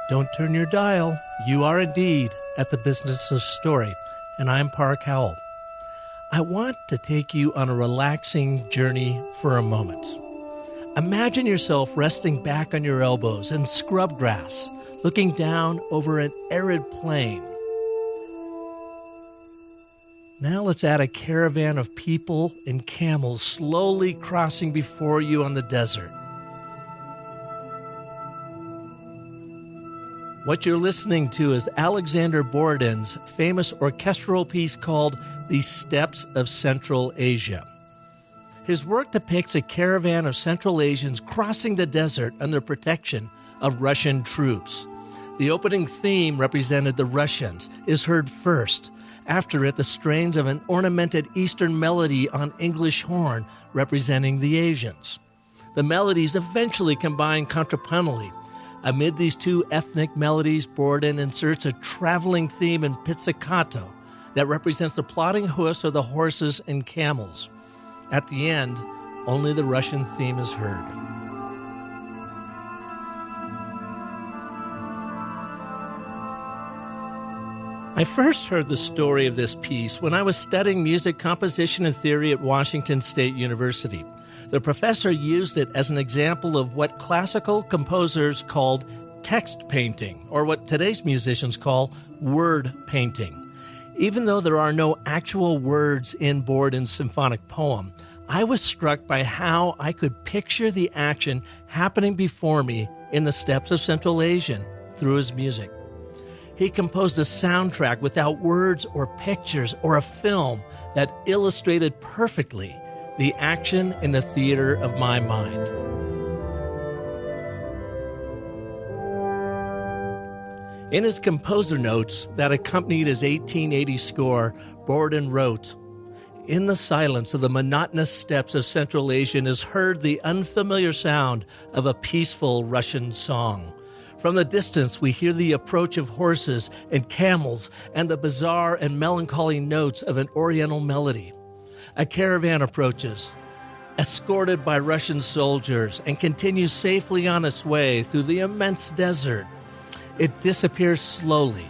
Don't turn your dial. You are indeed at the Business of Story, and I'm Park Howell. I want to take you on a relaxing journey for a moment. Imagine yourself resting back on your elbows in scrub grass, looking down over an arid plain. Now let's add a caravan of people and camels slowly crossing before you on the desert. What you're listening to is Alexander Borden's famous orchestral piece called The Steppes of Central Asia. His work depicts a caravan of Central Asians crossing the desert under protection of Russian troops. The opening theme, represented the Russians, is heard first. After it, the strains of an ornamented Eastern melody on English horn, representing the Asians. The melodies eventually combine contrapuntally. Amid these two ethnic melodies, Borden inserts a traveling theme in pizzicato that represents the plodding hoofs of the horses and camels. At the end, only the Russian theme is heard. I first heard the story of this piece when I was studying music composition and theory at Washington State University. The professor used it as an example of what classical composers called text painting, or what today's musicians call word painting. Even though there are no actual words in Borden's symphonic poem, I was struck by how I could picture the action happening before me in the steppes of Central Asia through his music. He composed a soundtrack without words or pictures or a film that illustrated perfectly the action in the theater of my mind. In his composer notes that accompanied his 1880 score, Borden wrote, "In the silence of the monotonous steppes of Central Asia is heard the unfamiliar sound of a peaceful Russian song. From the distance we hear the approach of horses and camels and the bizarre and melancholy notes of an oriental melody. A caravan approaches, escorted by Russian soldiers, and continues safely on its way through the immense desert. It disappears slowly.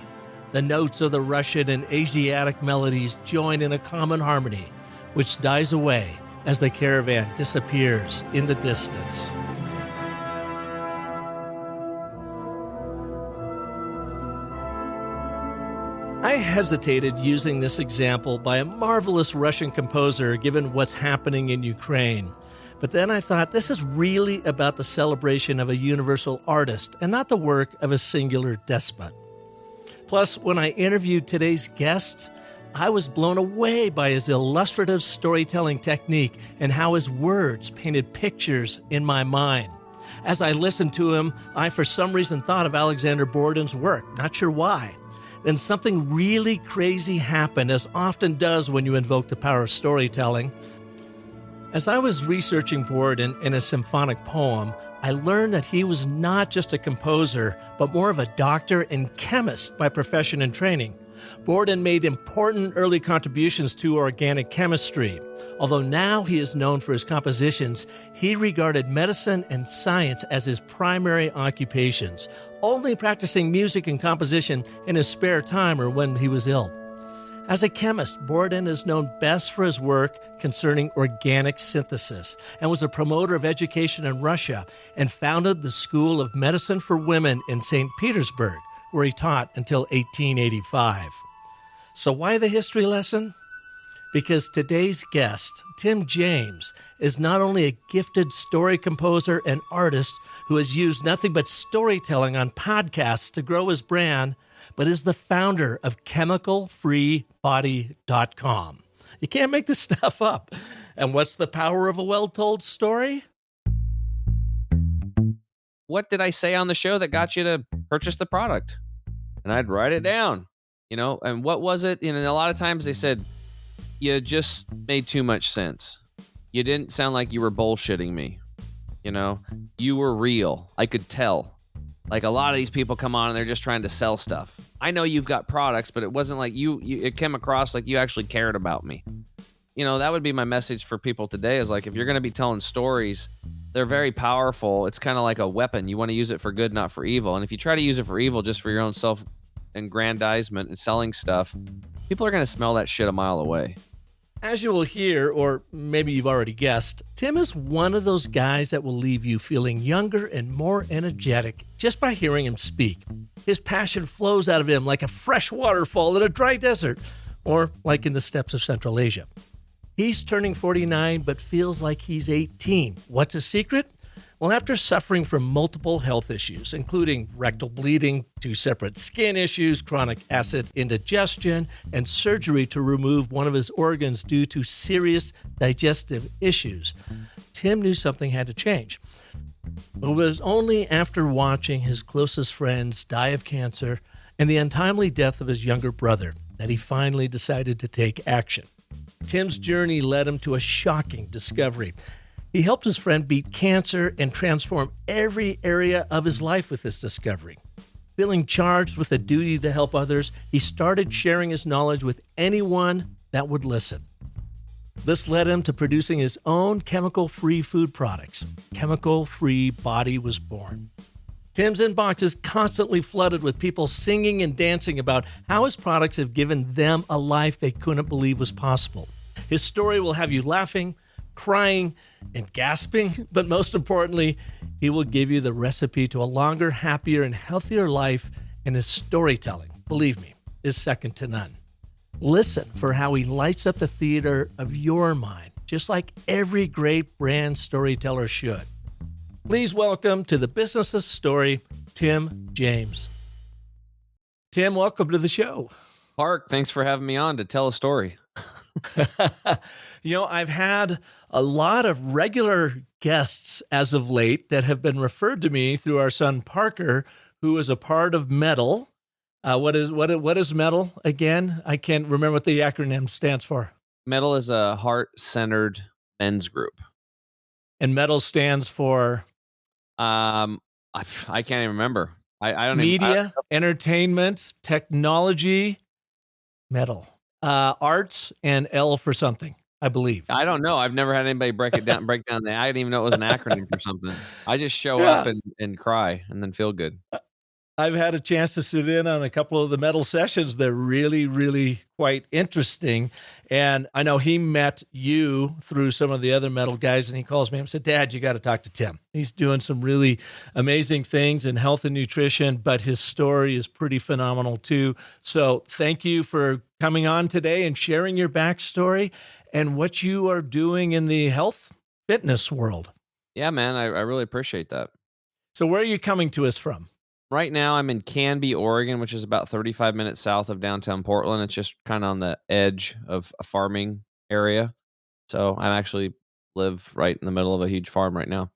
The notes of the Russian and Asiatic melodies join in a common harmony, which dies away as the caravan disappears in the distance." I hesitated using this example by a marvelous Russian composer given what's happening in Ukraine. But then I thought this is really about the celebration of a universal artist and not the work of a singular despot. Plus, when I interviewed today's guest, I was blown away by his illustrative storytelling technique and how his words painted pictures in my mind. As I listened to him, I for some reason thought of Alexander Borden's work, not sure why. Then something really crazy happened, as often does when you invoke the power of storytelling. As I was researching Borden in a symphonic poem, I learned that he was not just a composer, but more of a doctor and chemist by profession and training. Borden made important early contributions to organic chemistry. Although now he is known for his compositions, he regarded medicine and science as his primary occupations, only practicing music and composition in his spare time or when he was ill. As a chemist, Borden is known best for his work concerning organic synthesis and was a promoter of education in Russia and founded the School of Medicine for Women in St. Petersburg, where he taught until 1885. So why the history lesson? Because today's guest, Tim James, is not only a gifted story composer and artist who has used nothing but storytelling on podcasts to grow his brand, but is the founder of ChemicalFreeBody.com. You can't make this stuff up. And what's the power of a well-told story? What did I say on the show that got you to purchase the product? And I'd write it down, and what was it? And a lot of times they said, you just made too much sense. You didn't sound like you were bullshitting me. You were real. I could tell. Like a lot of these people come on and they're just trying to sell stuff. I know you've got products, but it wasn't like it came across like you actually cared about me. That would be my message for people today is like, if you're going to be telling stories, they're very powerful. It's kind of like a weapon. You want to use it for good, not for evil. And if you try to use it for evil just for your own self-aggrandizement and selling stuff, people are going to smell that shit a mile away. As you will hear, or maybe you've already guessed, Tim is one of those guys that will leave you feeling younger and more energetic just by hearing him speak. His passion flows out of him like a fresh waterfall in a dry desert, or like in the steppes of Central Asia. He's turning 49, but feels like he's 18. What's his secret? Well, after suffering from multiple health issues, including rectal bleeding, 2 separate skin issues, chronic acid indigestion, and surgery to remove one of his organs due to serious digestive issues, Tim knew something had to change. It was only after watching his closest friends die of cancer and the untimely death of his younger brother that he finally decided to take action. Tim's journey led him to a shocking discovery. He helped his friend beat cancer and transform every area of his life with this discovery. Feeling charged with a duty to help others, he started sharing his knowledge with anyone that would listen. This led him to producing his own chemical-free food products. Chemical-free Body was born. Tim's inbox is constantly flooded with people singing and dancing about how his products have given them a life they couldn't believe was possible. His story will have you laughing, crying, and gasping, but most importantly, he will give you the recipe to a longer, happier, and healthier life, and his storytelling, believe me, is second to none. Listen for how he lights up the theater of your mind, just like every great brand storyteller should. Please welcome to the Business of Story, Tim James. Tim, welcome to the show. Park, thanks for having me on to tell a story. I've had a lot of regular guests as of late that have been referred to me through our son Parker, who is a part of MEDAL. What is MEDAL again? I can't remember what the acronym stands for. MEDAL is a heart-centered men's group. And MEDAL stands for? I can't even remember. I don't Media, entertainment, technology, MEDAL. Arts, and L for something, I believe. I don't know. I've never had anybody break down. I didn't even know it was an acronym for something. I just show up and cry and then feel good. I've had a chance to sit in on a couple of the MEDAL sessions. They're really, really quite interesting. And I know he met you through some of the other MEDAL guys, and he calls me and said, Dad, you got to talk to Tim. He's doing some really amazing things in health and nutrition, but his story is pretty phenomenal too. So thank you for coming on today and sharing your backstory and what you are doing in the health fitness world. Yeah, man, I really appreciate that. So where are you coming to us from? Right now, I'm in Canby, Oregon, which is about 35 minutes south of downtown Portland. It's just kind of on the edge of a farming area. So I actually live right in the middle of a huge farm right now.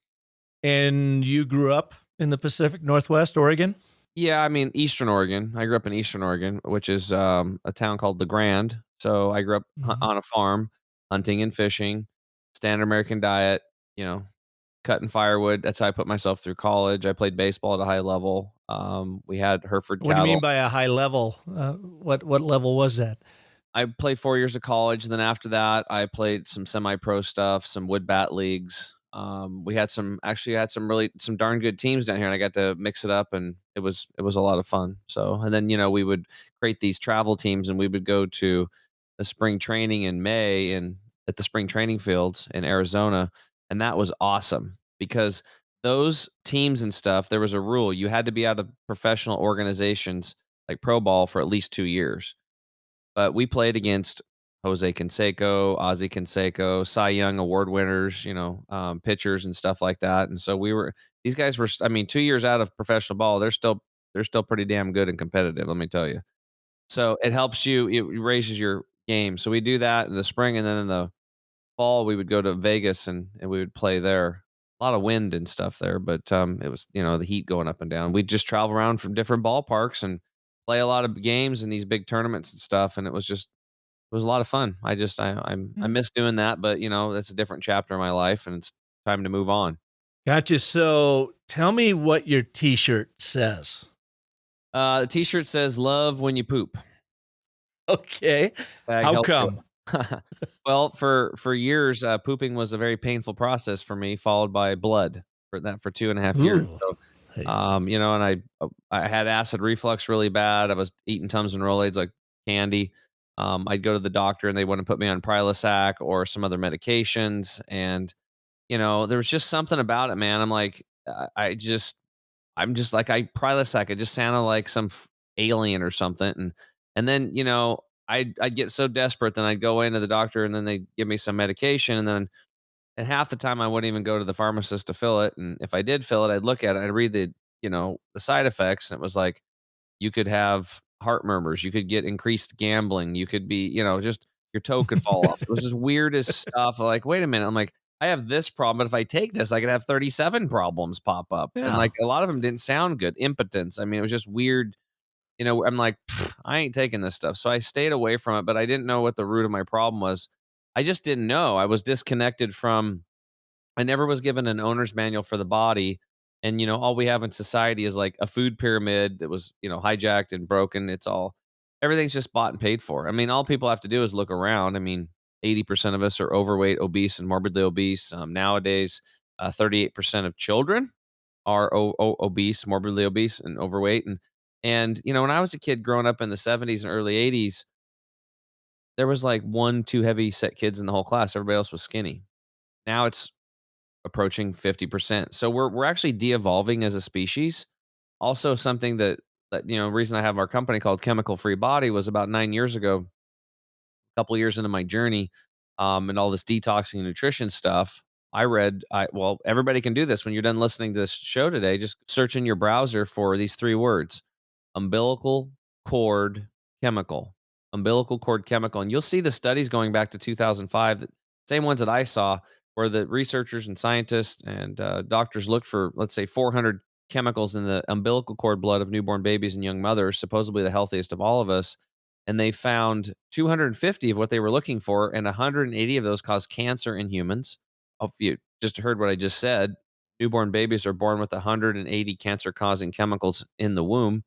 And you grew up in the Pacific Northwest, Oregon? Yeah, I mean, Eastern Oregon. I grew up in Eastern Oregon, which is a town called La Grande. So I grew up on a farm, hunting and fishing, standard American diet, cutting firewood. That's how I put myself through college. I played baseball at a high level. We had Hereford cattle. What do you mean by a high level? What level was that? I played 4 years of college. Then after that, I played some semi-pro stuff, some wood bat leagues. We had some darn good teams down here, and I got to mix it up, and it was a lot of fun. So, and then we would create these travel teams, and we would go to a spring training in May and at the spring training fields in Arizona, and that was awesome because those teams and stuff, there was a rule. You had to be out of professional organizations like pro ball for at least 2 years. But we played against Jose Canseco, Ozzie Canseco, Cy Young award winners, pitchers and stuff like that. And so these guys were, 2 years out of professional ball. They're still pretty damn good and competitive, let me tell you. So it helps you, it raises your game. So we do that in the spring, and then in the fall we would go to Vegas and we would play there. A lot of wind and stuff there, but it was, the heat going up and down. We'd just travel around from different ballparks and play a lot of games in these big tournaments and stuff. And it was a lot of fun. I miss doing that, but that's a different chapter in my life, and it's time to move on. Gotcha. So tell me what your t-shirt says. The t-shirt says "Love when you poop." Okay. How come? Well, for years, pooping was a very painful process for me, followed by blood for 2.5 years. Ooh. So, Hey. and I had acid reflux really bad. I was eating Tums and Rolaids like candy. I'd go to the doctor and they want to put me on Prilosec or some other medications, and there was just something about it, man. I'm just like Prilosec. It just sounded like some alien or something, and then I'd get so desperate, then I'd go into the doctor, and then they give me some medication, and half the time I wouldn't even go to the pharmacist to fill it, and if I did fill it, I'd look at it, I'd read the side effects, and it was like you could have heart murmurs, you could get increased gambling, you could be, just your toe could fall off. It was just weirdest stuff. Like, wait a minute, I'm like, I have this problem, but if I take this, I could have 37 problems pop up, and Yeah. like a lot of them didn't sound good. Impotence. I mean, it was just weird. I'm like, I ain't taking this stuff. So I stayed away from it, but I didn't know what the root of my problem was. I just didn't know. I was disconnected from, I never was given an owner's manual for the body. And, all we have in society is like a food pyramid that was, hijacked and broken. Everything's just bought and paid for. I mean, all people have to do is look around. I mean, 80% of us are overweight, obese, and morbidly obese. Nowadays, 38% of children are obese, morbidly obese, and overweight. And when I was a kid growing up in the 70s and early 80s, there was like one, two heavy set kids in the whole class. Everybody else was skinny. Now it's approaching 50%. So we're actually de-evolving as a species. Also, something that reason I have our company called Chemical Free Body was about 9 years ago, a couple years into my journey, and all this detoxing and nutrition stuff. Well, everybody can do this. When you're done listening to this show today, just search in your browser for these three words: umbilical cord chemical, umbilical cord chemical. And you'll see the studies going back to 2005, same ones that I saw, where the researchers and scientists and doctors looked for, let's say, 400 chemicals in the umbilical cord blood of newborn babies and young mothers, supposedly the healthiest of all of us. And they found 250 of what they were looking for, and 180 of those cause cancer in humans. If you just heard what I just said, newborn babies are born with 180 cancer causing chemicals in the womb,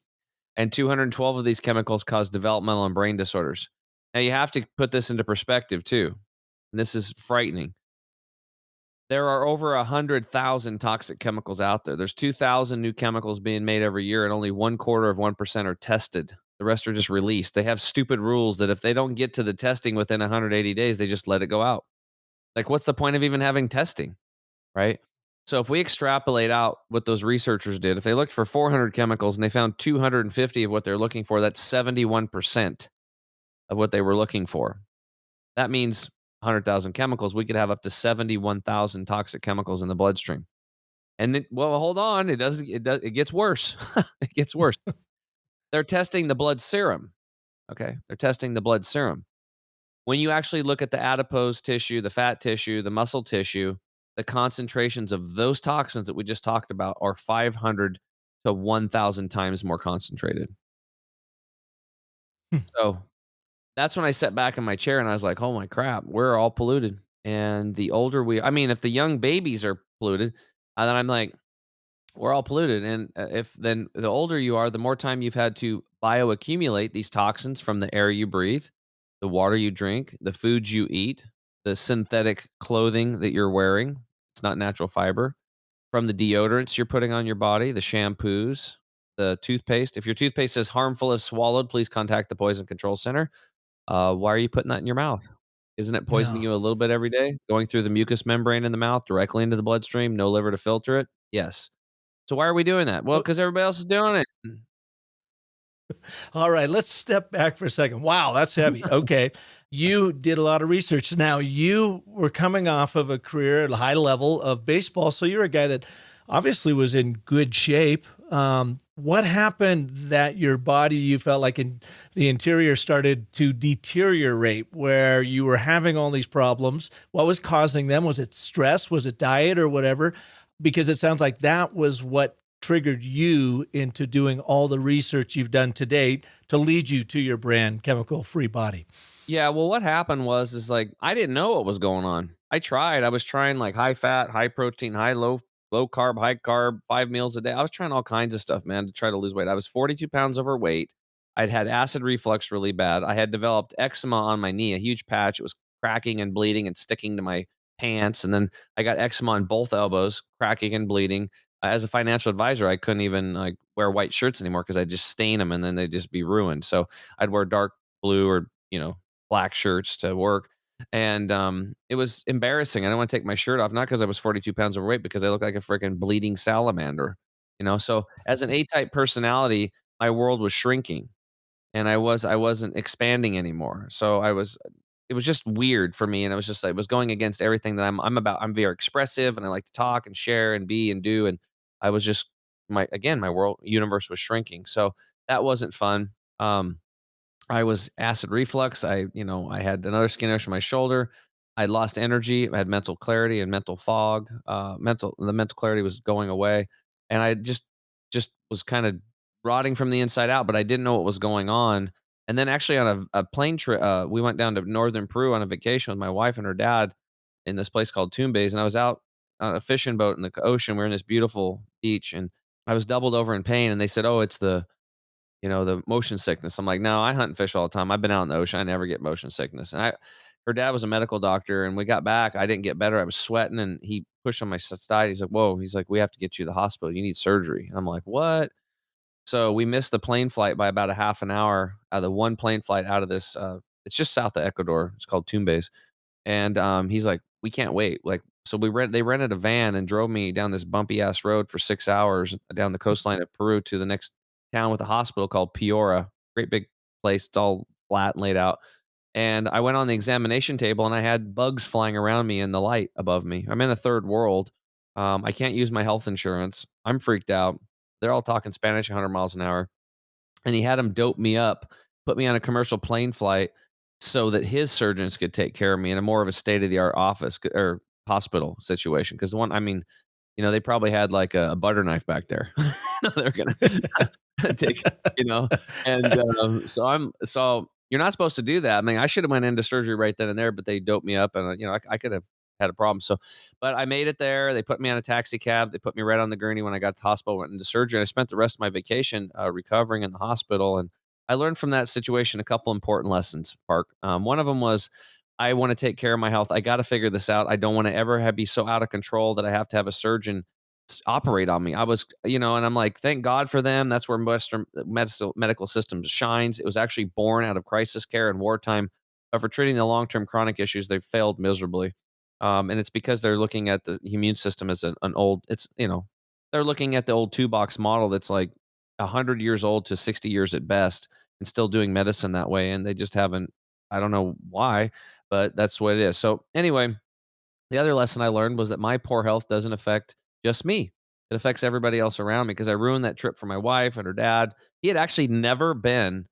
and 212 of these chemicals cause developmental and brain disorders. Now, you have to put this into perspective too. And this is frightening. There are over 100,000 toxic chemicals out there. There's 2,000 new chemicals being made every year, and only 1/4 of 1% are tested. The rest are just released. They have stupid rules that if they don't get to the testing within 180 days, they just let it go out. Like, what's the point of even having testing, right? So if we extrapolate out what those researchers did, if they looked for 400 chemicals and they found 250 of what they're looking for, that's 71% of what they were looking for. That means 100,000 chemicals, we could have up to 71,000 toxic chemicals in the bloodstream. And well, hold on, it gets worse. It gets worse. They're testing the blood serum. Okay. They're testing the blood serum. When you actually look at the adipose tissue, the fat tissue, the muscle tissue, the concentrations of those toxins that we just talked about are 500 to 1,000 times more concentrated. So that's when I sat back in my chair and I was like, oh my crap, we're all polluted. And the older I mean, if the young babies are polluted, then I'm like, we're all polluted. And if then the older you are, the more time you've had to bioaccumulate these toxins from the air you breathe, the water you drink, the foods you eat, the synthetic clothing that you're wearing. It's not natural fiber. From the deodorants you're putting on your body, the shampoos, the toothpaste. If your toothpaste is harmful if swallowed, please contact the Poison Control Center. Why are you putting that in your mouth? Isn't it poisoning Yeah. you a little bit every day? Going through the mucous membrane in the mouth directly into the bloodstream, no liver to filter it? Yes. So why are we doing that? Well, Oh, because everybody else is doing it. all right, let's step back for a second. Wow, that's heavy. Okay. You did a lot of research. Now, you were coming off of a career at a high level of baseball, so you're a guy that obviously was in good shape. What happened that your body, you felt like the interior started to deteriorate, where you were having all these problems? What was causing them? Was it stress? Was it diet or whatever? Because it sounds like that was what triggered you into doing all the research you've done to date to lead you to your brand, Chemical Free Body. Yeah, well, what happened is like I didn't know what was going on. I tried. I was trying like high fat, high protein, low carb, high carb, 5 meals a day. I was trying all kinds of stuff, man, to try to lose weight. I was 42 pounds overweight. I'd had acid reflux really bad. I had developed eczema on my knee, a huge patch. It was cracking and bleeding and sticking to my pants. And then I got eczema on both elbows, cracking and bleeding. As a financial advisor, I couldn't even like wear white shirts anymore because I'd just stain them and then they'd just be ruined. So I'd wear dark blue or, black shirts to work. And it was embarrassing. I didn't want to take my shirt off, not because I was 42 pounds overweight, because I looked like a freaking bleeding salamander. So as an A-type personality, my world was shrinking and I wasn't expanding anymore. So it was just weird for me, and it was just like it was going against everything that I'm about. I'm very expressive and I like to talk and share and be and do, and I was just my world universe was shrinking. So that wasn't fun. I was acid reflux. I had another skin rash on my shoulder. I lost energy. I had mental clarity and mental fog. The mental clarity was going away, and I just was kind of rotting from the inside out. But I didn't know what was going on. And then actually on a plane trip, we went down to northern Peru on a vacation with my wife and her dad in this place called Tumbes, and I was out on a fishing boat in the ocean. We're in this beautiful beach, and I was doubled over in pain. And they said, "Oh, it's the motion sickness." I'm like, "No, I hunt and fish all the time. I've been out in the ocean. I never get motion sickness." And her dad was a medical doctor, and we got back. I didn't get better. I was sweating, and he pushed on my side. He's like, "Whoa." He's like, "We have to get you to the hospital. You need surgery." And I'm like, "What?" So we missed the plane flight by about a half an hour. The one plane flight out of this, it's just south of Ecuador. It's called Tumbes. And, he's like, "We can't wait." Like, so they rented a van and drove me down this bumpy ass road for 6 hours down the coastline of Peru to the next town with a hospital called Piora. Great big place. It's all flat and laid out. And I went on the examination table and I had bugs flying around me in the light above me. I'm in a third world. I can't use my health insurance. I'm freaked out. They're all talking Spanish 100 miles an hour, and he had him dope me up, put me on a commercial plane flight so that his surgeons could take care of me in a more of a state of the art office or hospital situation. Because the one, I mean, they probably had like a butter knife back there. They're gonna take, you know, and so you're not supposed to do that. I mean, I should have went into surgery right then and there, but they doped me up, and I could have had a problem. So, but I made it there. They put me on a taxi cab. They put me right on the gurney when I got to the hospital, went into surgery. And I spent the rest of my vacation recovering in the hospital, and I learned from that situation a couple important lessons, Park. One of them was I want to take care of my health. I got to figure this out. I don't want to ever be so out of control that I have to have a surgeon operate on me. I was, and I'm like, thank God for them. That's where Western medical system shines. It was actually born out of crisis care and wartime. But for treating the long-term chronic issues, they've failed miserably. And it's because they're looking at the immune system as an old, they're looking at the old two box model that's like 100 years old to 60 years at best and still doing medicine that way. And they just haven't, I don't know why, but that's what it is. So anyway, the other lesson I learned was that my poor health doesn't affect just me. It affects everybody else around me because I ruined that trip for my wife and her dad. He had actually never been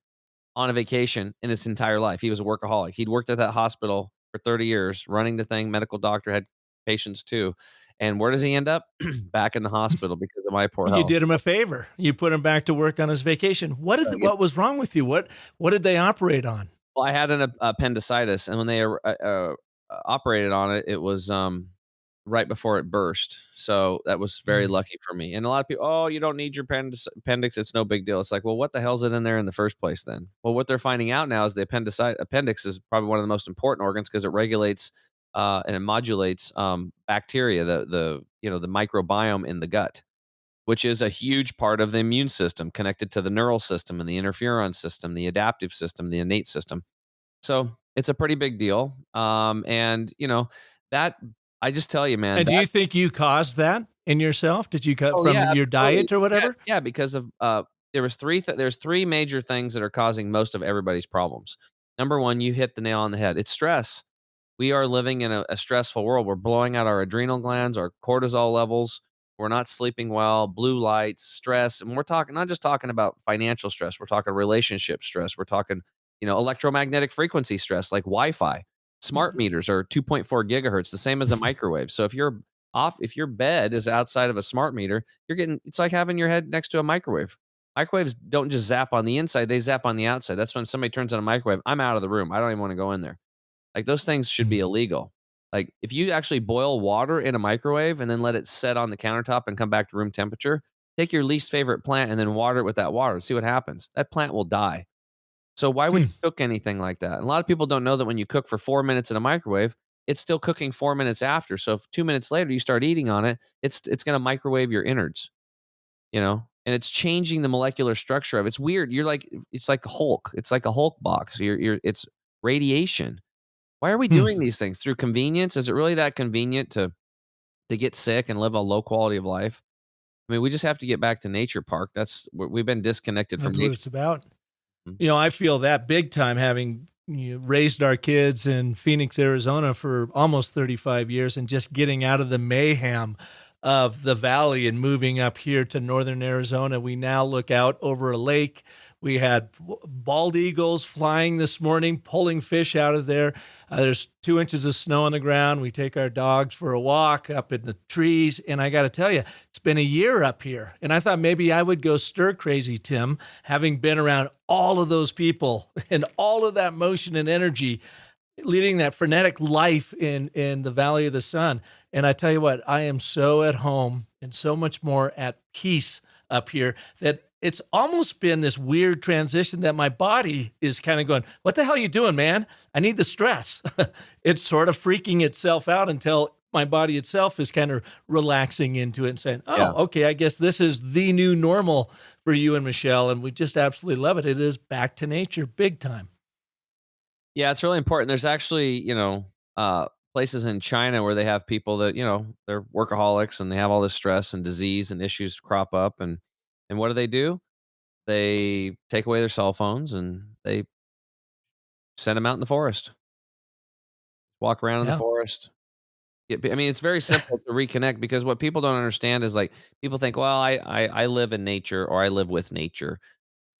on a vacation in his entire life. He was a workaholic. He'd worked at that hospital for 30 years, running the thing, medical doctor, had patients too. And where does he end up? Back in the hospital because of my poor You health. did him a favor. You put him back to work on his vacation. Uh, What was wrong with you? What did they operate on? Well, I had an appendicitis, and when they operated on it, it was right before it burst. So that was very Mm. lucky for me. And a lot of people, oh, you don't need your appendix. It's no big deal. It's like, well, what the hell's it in there in the first place then? Well, what they're finding out now is the appendix is probably one of the most important organs because it regulates and it modulates bacteria, the microbiome in the gut, which is a huge part of the immune system connected to the neural system and the interferon system, the adaptive system, the innate system. So it's a pretty big deal. And that I just tell you, man, And do that you think you caused that in yourself? Did you cut oh yeah, from your absolutely. diet or Yeah, whatever? yeah, because of there's three major things that are causing most of everybody's problems. Number one, you hit the nail on the head. It's stress. We are living in a stressful world. We're blowing out our adrenal glands, our cortisol levels. We're not sleeping well, blue lights, stress. And we're talking not just talking about financial stress. We're talking relationship stress. We're talking, electromagnetic frequency stress like Wi-Fi. Smart Mhm. meters are 2.4 gigahertz, the same as a microwave. So if your bed is outside of a smart meter, it's like having your head next to a microwave. Microwaves don't just zap on the inside, they zap on the outside. That's when somebody turns on a microwave. I'm out of the room. I don't even want to go in there. Like, those things should be Mhm. illegal. Like, if you actually boil water in a microwave and then let it set on the countertop and come back to room temperature, take your least favorite plant and then water it with that water and see what happens. That plant will die. So why would Hmm. you cook anything like that? And a lot of people don't know that when you cook for 4 minutes in a microwave, it's still cooking 4 minutes after. So if 2 minutes later you start eating on it, it's gonna microwave your innards, you know? And it's changing the molecular structure of it. It's weird. You're like it's like Hulk. It's like a Hulk box. You're it's radiation. Why are we Hmm. doing these things? Through convenience? Is it really that convenient to get sick and live a low quality of life? I mean, we just have to get back to nature, Park. We've been disconnected from That's what nature. it's about. Mhm. I feel that big time having raised our kids in Phoenix, Arizona for almost 35 years and just getting out of the mayhem of the valley and moving up here to northern Arizona. We now look out over a lake. We had bald eagles flying this morning, pulling fish out of there. There's 2 inches of snow on the ground. We take our dogs for a walk up in the trees. And I got to tell you, it's been a year up here. And I thought maybe I would go stir crazy, Tim, having been around all of those people and all of that motion and energy, leading that frenetic life in the Valley of the Sun. And I tell you what, I am so at home and so much more at peace up here that it's almost been this weird transition that my body is kind of going, what the hell are you doing, man? I need the stress. It's sort of freaking itself out until my body itself is kind of relaxing into it and saying, oh, Yeah. okay, I guess this is the new normal for you and Michelle. And we just absolutely love it. It is back to nature big time. Yeah, it's really important. There's actually, places in China where they have people that, they're workaholics and they have all this stress and disease and issues crop up and what do? They take away their cell phones and they send them out in the forest. Walk around in the Yeah. forest. I mean, it's very simple to reconnect because what people don't understand is like people think, well, I live in nature or I live with nature.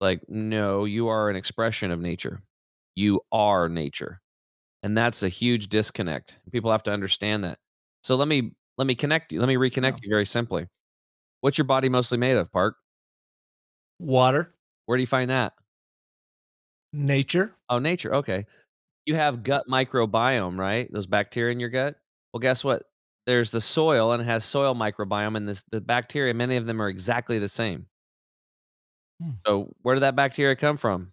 Like, no, you are an expression of nature. You are nature. And that's a huge disconnect. People have to understand that. So let me connect you. Let me reconnect Yeah. you very simply. What's your body mostly made of, Park? Water, Where do you find that? nature. Oh, nature. Okay. You have gut microbiome, right? Those bacteria in your gut. Well, guess what? There's the soil and it has soil microbiome and the bacteria, many of them are exactly the same. Hmm. So where did that bacteria come from?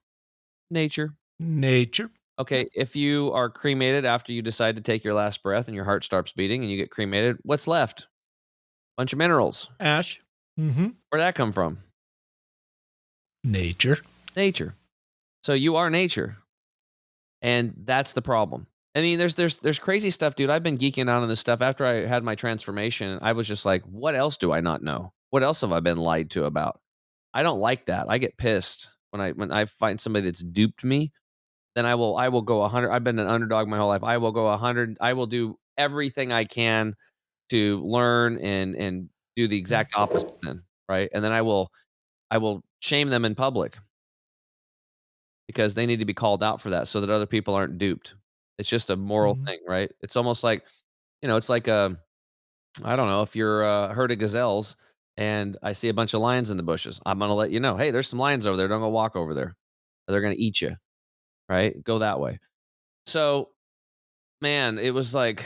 Nature. Nature. Okay, if you are cremated after you decide to take your last breath and your heart starts beating and you get cremated, what's left? Bunch of minerals. Ash. Mm-hmm. Where'd that come from? Nature. Nature. So you are nature, and that's the problem. I mean, there's crazy stuff, dude. I've been geeking out on this stuff after I had my transformation. I was just like, what else do I not know? What else have I been lied to about? I don't like that. I get pissed when I find somebody that's duped me. Then I will go 100. I've been an underdog my whole life. I will go 100. I will do everything I can to learn and do the exact opposite then, right? And then I will shame them in public because they need to be called out for that so that other people aren't duped. It's just a moral Mhm. thing, right? It's almost like, it's like I don't know, if you're a herd of gazelles and I see a bunch of lions in the bushes, I'm gonna let you know, hey, there's some lions over there. Don't go walk over there. Or they're gonna eat you, right? Go that way. So, man, it was like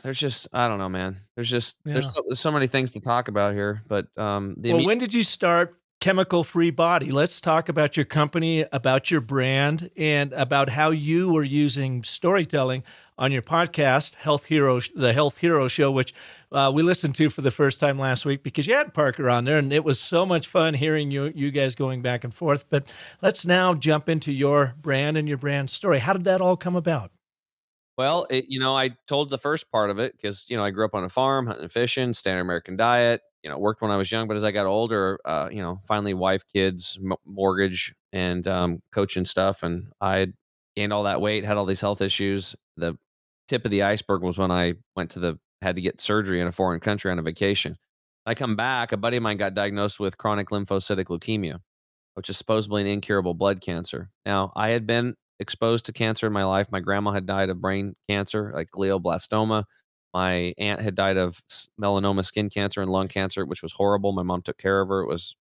there's just I don't know, man. There's Yeah. so many things to talk about here, but the Well, when did you start Chemical Free Body? Let's talk about your company, about your brand, and about how you were using storytelling on your podcast, the Health Hero Show, which we listened to for the first time last week because you had Parker on there, and it was so much fun hearing you guys going back and forth. But let's now jump into your brand and your brand story. How did that all come about? Well, I told the first part of it because, I grew up on a farm, hunting and fishing, standard American diet, worked when I was young. But as I got older, finally wife, kids, mortgage, and coaching stuff. And I had gained all that weight, had all these health issues. The tip of the iceberg was when I had to get surgery in a foreign country on a vacation. I come back, a buddy of mine got diagnosed with chronic lymphocytic leukemia, which is supposedly an incurable blood cancer. Now, I had been exposed to cancer in my life. My grandma had died of brain cancer, like glioblastoma. My aunt had died of melanoma skin cancer and lung cancer, which was horrible. My mom took care of her. It's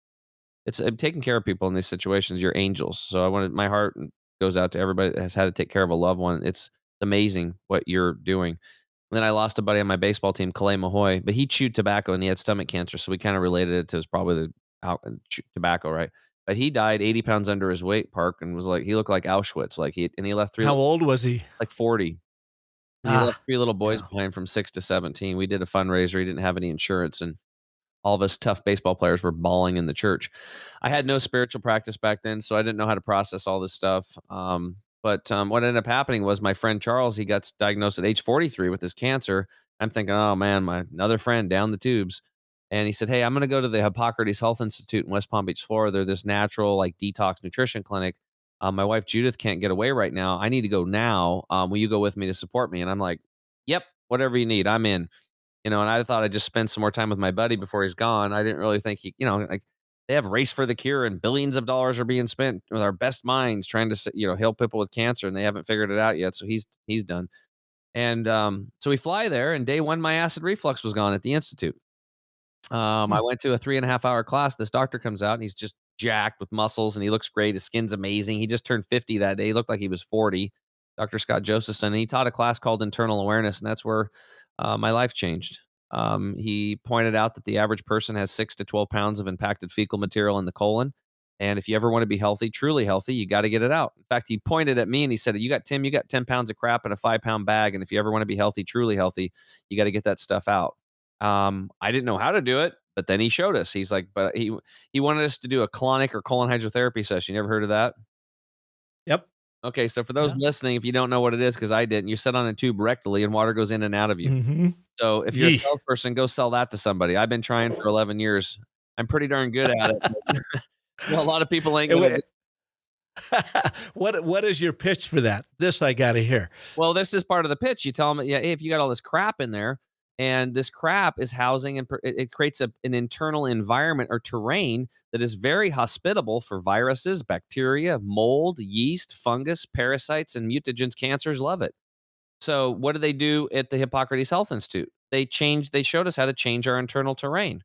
taking care of people in these situations. You're angels. So my heart goes out to everybody that has had to take care of a loved one. It's amazing what you're doing. And then I lost a buddy on my baseball team, Kalei Mahoy, but he chewed tobacco and he had stomach cancer. So we kind of related it to probably the tobacco, right? But he died 80 pounds under his weight, Park, and was like, he looked like Auschwitz. Like he left How old was he? like 40. And he left Ah, 3 little boys yeah. behind from 6 to 17. We did a fundraiser. He didn't have any insurance, and all of us tough baseball players were bawling in the church. I had no spiritual practice back then, so I didn't know how to process all this stuff. But what ended up happening was my friend Charles, he got diagnosed at age 43 with his cancer. I'm thinking, oh man, my another friend down the tubes. And he said, hey, I'm going to go to the Hippocrates Health Institute in West Palm Beach, Florida. They're this natural, like, detox nutrition clinic. My wife Judith can't get away right now. I need to go now. Will you go with me to support me? And I'm like, yep, whatever you need, I'm in. And I thought I'd just spend some more time with my buddy before he's gone. I didn't really think like, they have Race for the Cure and billions of dollars are being spent with our best minds trying to, help people with cancer, and they haven't figured it out yet. So he's done. And so we fly there, and day one, my acid reflux was gone at the institute. Hmm. I went to a 3.5 hour class. This doctor comes out, and he's just jacked with muscles, and he looks great. His skin's amazing. He just turned 50 that day. He looked like he was 40. Dr. Scott Josephson, and he taught a class called Internal Awareness, and that's where my life changed. He pointed out that the average person has 6 to 12 pounds of impacted fecal material in the colon. And if you ever want to be healthy, truly healthy, you got to get it out. In fact, he pointed at me and he said, you got 10 pounds of crap in a 5 pound bag. And if you ever want to be healthy, truly healthy, you got to get that stuff out. I didn't know how to do it, but then he showed us. He's like, but he wanted us to do a colonic or colon hydrotherapy session. You ever heard of that? Yep. Okay, so for those Yeah. listening, if you don't know what it is, because I didn't, you sit on a tube rectally and water goes in and out of you. Hmm. So if you're a Yee. salesperson, go sell that to somebody. I've been trying for 11 years. I'm pretty darn good at it. So a lot of people ain't It gonna wa- do. what is your pitch for that? This I got to hear. Well, this is part of the pitch. You tell them, yeah, hey, if you got all this crap in there, and this crap is housing and it creates an internal environment or terrain that is very hospitable for viruses, bacteria, mold, yeast, fungus, parasites, and mutagens. Cancers love it. So what do they do at the Hippocrates Health Institute? They showed us how to change our internal terrain,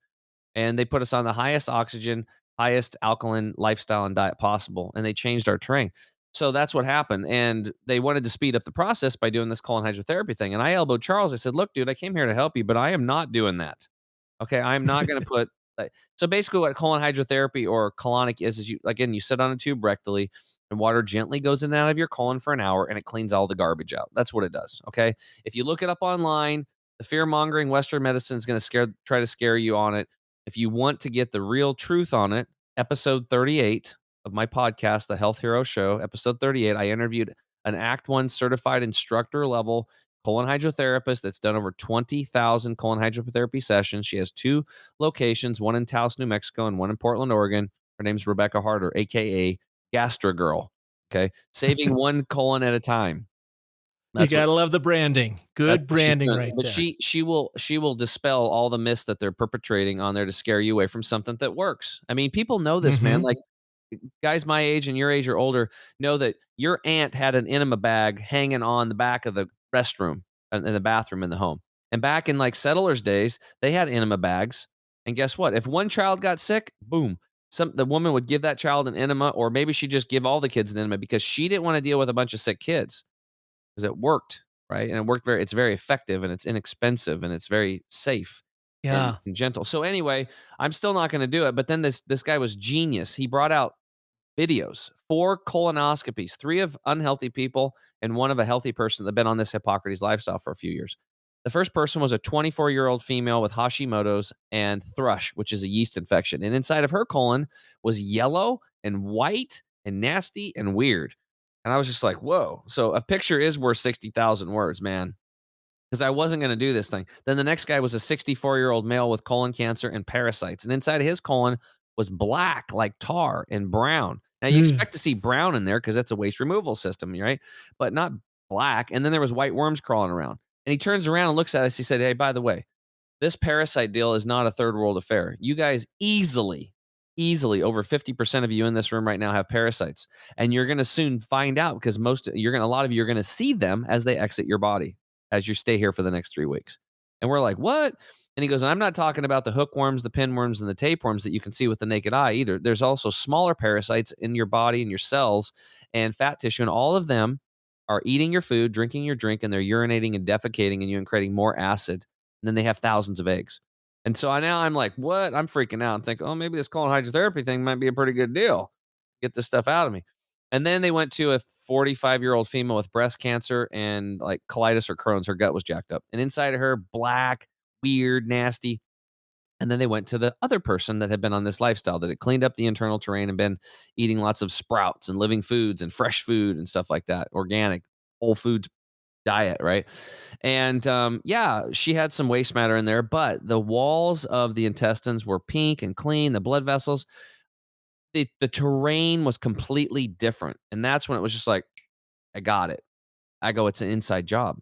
and they put us on the highest oxygen, highest alkaline lifestyle and diet possible, and they changed our terrain. So that's what happened, and they wanted to speed up the process by doing this colon hydrotherapy thing. And I elbowed Charles. I said, "Look, dude, I came here to help you, but I am not doing that. Okay, I'm not going to put." So basically, what colon hydrotherapy or colonic is you sit on a tube rectally, and water gently goes in and out of your colon for an hour, and it cleans all the garbage out. That's what it does. Okay, if you look it up online, the fear mongering Western medicine is going to try to scare you on it. If you want to get the real truth on it, episode 38 of my podcast, The Health Hero Show, episode 38, I interviewed an Act 1 certified instructor level colon hydrotherapist that's done over 20,000 colon hydrotherapy sessions. She has 2 locations, one in Taos, New Mexico, and one in Portland, Oregon. Her name's Rebecca Harder, aka Gastra Girl. Okay. Saving one colon at a time. You That's what got to love the branding. that's Good what she's branding doing. right But there. she will dispel all the myths that they're perpetrating on there to scare you away from something that works. I mean, people know this, man. Hmm. Like, guys my age and your age or older know that your aunt had an enema bag hanging on the back of the restroom in the bathroom in the home. And back in, like, settlers' days, they had enema bags. And guess what? If one child got sick, boom, the woman would give that child an enema, or maybe she'd just give all the kids an enema because she didn't want to deal with a bunch of sick kids because it worked, right? And it's very effective and it's inexpensive and it's very safe Yeah. and gentle. So anyway, I'm still not going to do it. But then this guy was genius. He brought out videos, 4 colonoscopies, 3 of unhealthy people and 1 of a healthy person that had been on this Hippocrates lifestyle for a few years. The first person was a 24-year-old female with Hashimoto's and thrush, which is a yeast infection. And inside of her colon was yellow and white and nasty and weird. And I was just like, whoa. So a picture is worth 60,000 words, man, because I wasn't going to do this thing. Then the next guy was a 64-year-old male with colon cancer and parasites. And inside of his colon was black like tar and brown. Now you Mm. expect to see brown in there because that's a waste removal system, right? But not black. And then there was white worms crawling around. And he turns around and looks at us. He said, hey, by the way, this parasite deal is not a third world affair. You guys easily over 50% of you in this room right now have parasites. And you're going to soon find out because a lot of you are going to see them as they exit your body as you stay here for the next 3 weeks. And we're like, what? And he goes, I'm not talking about the hookworms, the pinworms, and the tapeworms that you can see with the naked eye either. There's also smaller parasites in your body and your cells and fat tissue, and all of them are eating your food, drinking your drink, and they're urinating and defecating in you and creating more acid. And then they have thousands of eggs. And so now I'm like, what? I'm freaking out. I'm thinking, oh, maybe this colon hydrotherapy thing might be a pretty good deal. Get this stuff out of me. And then they went to a 45-year-old female with breast cancer and like colitis or Crohn's. Her gut was jacked up. And inside of her, black, weird, nasty. And then they went to the other person that had been on this lifestyle that had cleaned up the internal terrain and been eating lots of sprouts and living foods and fresh food and stuff like that, organic, whole foods diet, right? And yeah, she had some waste matter in there, but the walls of the intestines were pink and clean, the blood vessels, the terrain was completely different. And that's when it was just like, I got it. I go, it's an inside job.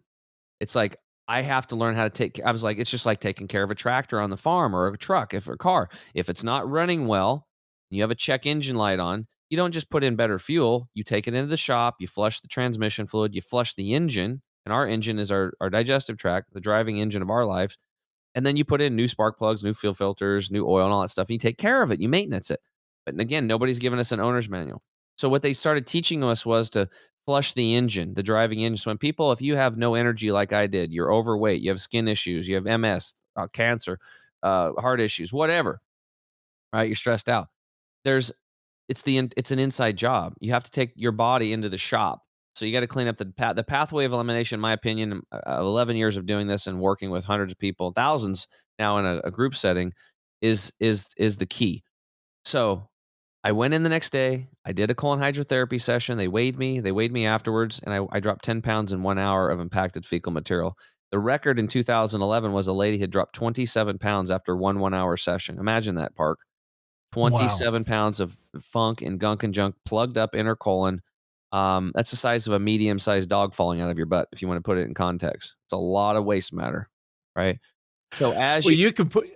It's like I have to learn how to I was like, it's just like taking care of a tractor on the farm or a truck, if a car. If it's not running well, you have a check engine light on, you don't just put in better fuel. You take it into the shop, you flush the transmission fluid, you flush the engine, and our engine is our digestive tract, the driving engine of our lives. And then you put in new spark plugs, new fuel filters, new oil, and all that stuff. And you take care of it, you maintenance it. But again, nobody's given us an owner's manual. So what they started teaching us was to flush the engine, the driving engine. So when people, if you have no energy like I did, you're overweight, you have skin issues, you have MS, cancer, heart issues, whatever, right? You're stressed out. There's it's an inside job. You have to take your body into the shop. So you got to clean up the pathway of elimination. In my opinion, 11 years of doing this and working with hundreds of people, thousands now in a group setting, is the key. So I went in the next day. I did a colon hydrotherapy session. They weighed me. They weighed me afterwards, and I dropped 10 pounds in 1 hour of impacted fecal material. The record in 2011 was a lady had dropped 27 pounds after 1 hour session. Imagine that, Park. Wow. 27 pounds of funk and gunk and junk plugged up in her colon. That's the size of a medium-sized dog falling out of your butt, if you want to put it in context. It's a lot of waste matter, right? So as Well, you you can put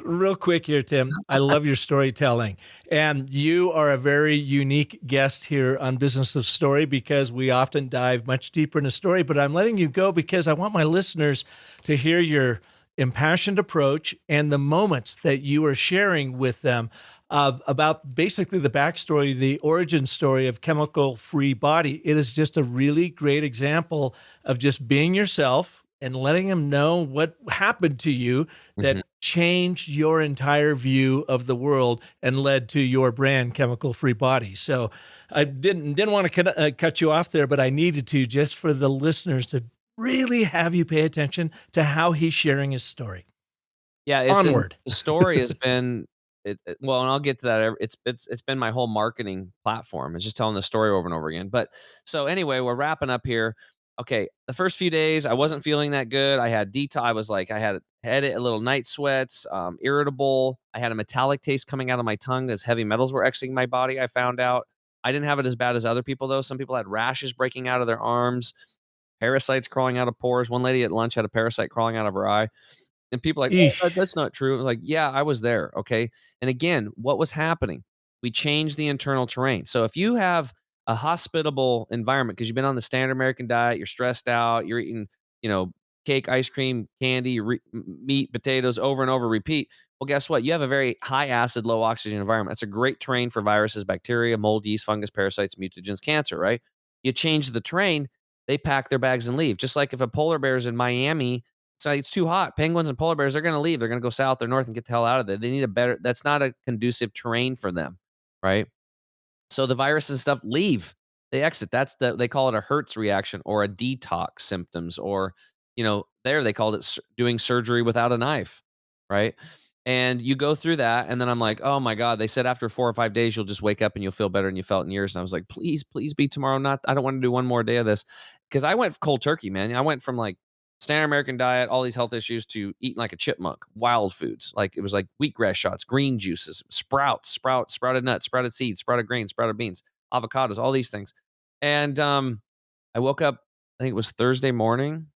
real quick here, Tim. I love your storytelling. And you are a very unique guest here on Business of Story because we often dive much deeper in a story. But I'm letting you go because I want my listeners to hear your impassioned approach and the moments that you are sharing with them about basically the backstory, the origin story of Chemical Free Body. It is just a really great example of just being yourself and letting them know what happened to you Mhm. that changed your entire view of the world and led to your brand, Chemical Free Body. So I didn't want to cut you off there, but I needed to just for the listeners to really have you pay attention to how he's sharing his story. Yeah, Onward. the story has been well, and I'll get to that. It's been my whole marketing platform. It's just telling the story over and over again. But so anyway, we're wrapping up here. Okay, the first few days I wasn't feeling that good. I had detox. I was like, I had a little night sweats, irritable. I had a metallic taste coming out of my tongue as heavy metals were exiting my body. I found out I didn't have it as bad as other people though. Some people had rashes breaking out of their arms, parasites crawling out of pores. One lady at lunch had a parasite crawling out of her eye. And people are like, "Oh, Eesh. that's not true." Like, "Yeah, I was there." Okay. And again, what was happening? We changed the internal terrain. So if you have a hospitable environment because you've been on the standard American diet, you're stressed out, you're eating, you know, cake, ice cream, candy, meat, potatoes over and over, repeat. Well, guess what? You have a very high acid, low oxygen environment. That's a great terrain for viruses, bacteria, mold, yeast, fungus, parasites, mutagens, cancer, right? You change the terrain, they pack their bags and leave. Just like if a polar bear is in Miami, so it's too hot. Penguins and polar bears, they're going to leave. They're going to go south or north and get the hell out of there. They need a better, that's not a conducive terrain for them. Right. So the viruses and stuff leave. They exit. They call it a Hertz reaction or a detox symptoms, or, there they called it doing surgery without a knife. Right. And you go through that. And then I'm like, oh my God, they said after 4 or 5 days, you'll just wake up and you'll feel better than you felt in years. And I was like, please, please be tomorrow. I don't want to do one more day of this because I went cold turkey, man. I went from like standard American diet, all these health issues to eating like a chipmunk, wild foods. Like it was like wheatgrass shots, green juices, sprouted nuts, sprouted seeds, sprouted grains, sprouted beans, avocados, all these things. And I woke up, I think it was Thursday morning,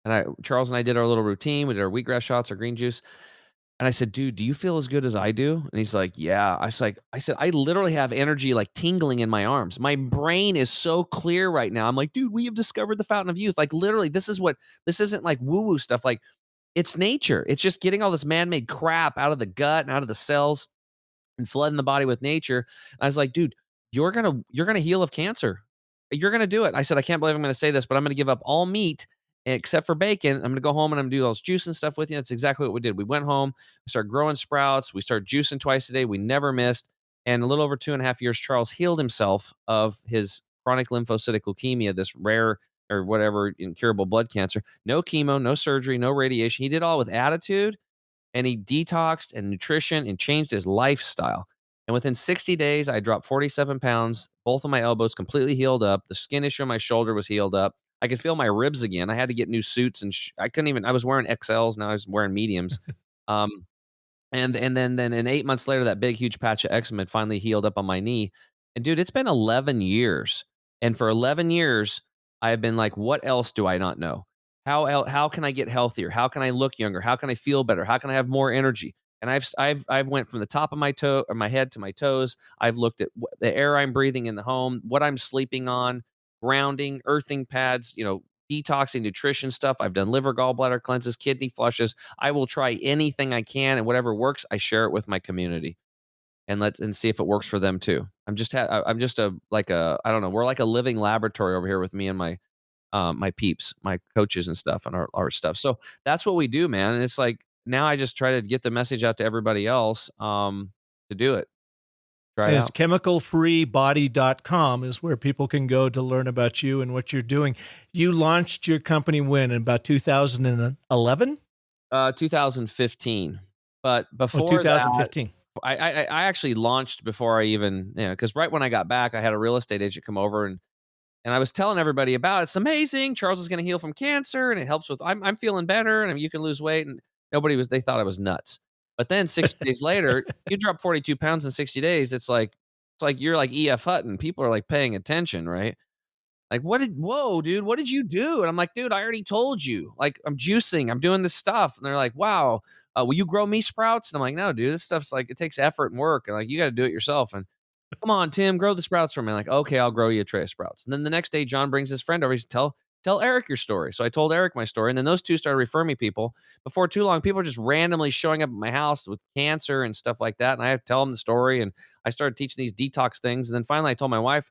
and Charles and I did our little routine. We did our wheatgrass shots, our green juice. And I said, dude, do you feel as good as I do? And he's like, yeah. I said, I literally have energy like tingling in my arms. My brain is so clear right now. I'm like, dude, we have discovered the fountain of youth. Like literally, this isn't like woo-woo stuff. Like it's nature. It's just getting all this man-made crap out of the gut and out of the cells and flooding the body with nature. I was like, dude, you're gonna heal of cancer. You're gonna do it. I said, I can't believe I'm gonna say this, but I'm gonna give up all meat except for bacon. I'm gonna go home and I'm gonna do all this juice and stuff with you. That's exactly what we did. We went home, we started growing sprouts, we started juicing twice a day. We never missed. And a little over 2.5 years, Charles healed himself of his chronic lymphocytic leukemia, this rare or whatever incurable blood cancer. No chemo, no surgery, no radiation. He did all with attitude, and he detoxed and nutrition and changed his lifestyle. And within 60 days, I dropped 47 pounds. Both of my elbows completely healed up. The skin issue on my shoulder was healed up. I could feel my ribs again. I had to get new suits, and I couldn't even. I was wearing XLs. Now I was wearing mediums. Um, and then in 8 months later, that big huge patch of eczema had finally healed up on my knee. And dude, it's been 11 years. And for 11 years, I have been like, what else do I not know? How can I get healthier? How can I look younger? How can I feel better? How can I have more energy? And I've went from the top of my toe or my head to my toes. I've looked at the air I'm breathing in the home, what I'm sleeping on, grounding, earthing pads, detoxing, nutrition stuff. I've done liver, gallbladder cleanses, kidney flushes. I will try anything I can, and whatever works, I share it with my community and see if it works for them too. I'm just a like a I don't know. We're like a living laboratory over here with me and my peeps, my coaches and stuff, and our stuff. So that's what we do, man. And it's like now I just try to get the message out to everybody else to do it. Try And it it's out. chemicalfreebody.com is where people can go to learn about you and what you're doing. You launched your company when? In about 2011? 2015. But Oh, before that, 2015. I actually launched before I even, because right when I got back, I had a real estate agent come over, and I was telling everybody about it. It's amazing. Charles is going to heal from cancer, and it helps with. I'm feeling better, and you can lose weight. And they thought I was nuts. But then 60 days later, you drop 42 pounds in 60 days. It's like you're like EF Hutton. People are like paying attention, right? Like, whoa, dude, what did you do? And I'm like, dude, I already told you. Like, I'm juicing, I'm doing this stuff. And they're like, wow, will you grow me sprouts? And I'm like, no, dude, this stuff's like, it takes effort and work. And like, you got to do it yourself. And come on, Tim, grow the sprouts for me. Like, okay, I'll grow you a tray of sprouts. And then the next day, John brings his friend over. He said, tell Eric your story. So I told Eric my story. And then those two started referring me people. Before too long, people were just randomly showing up at my house with cancer and stuff like that. And I had to tell them the story. And I started teaching these detox things. And then finally, I told my wife,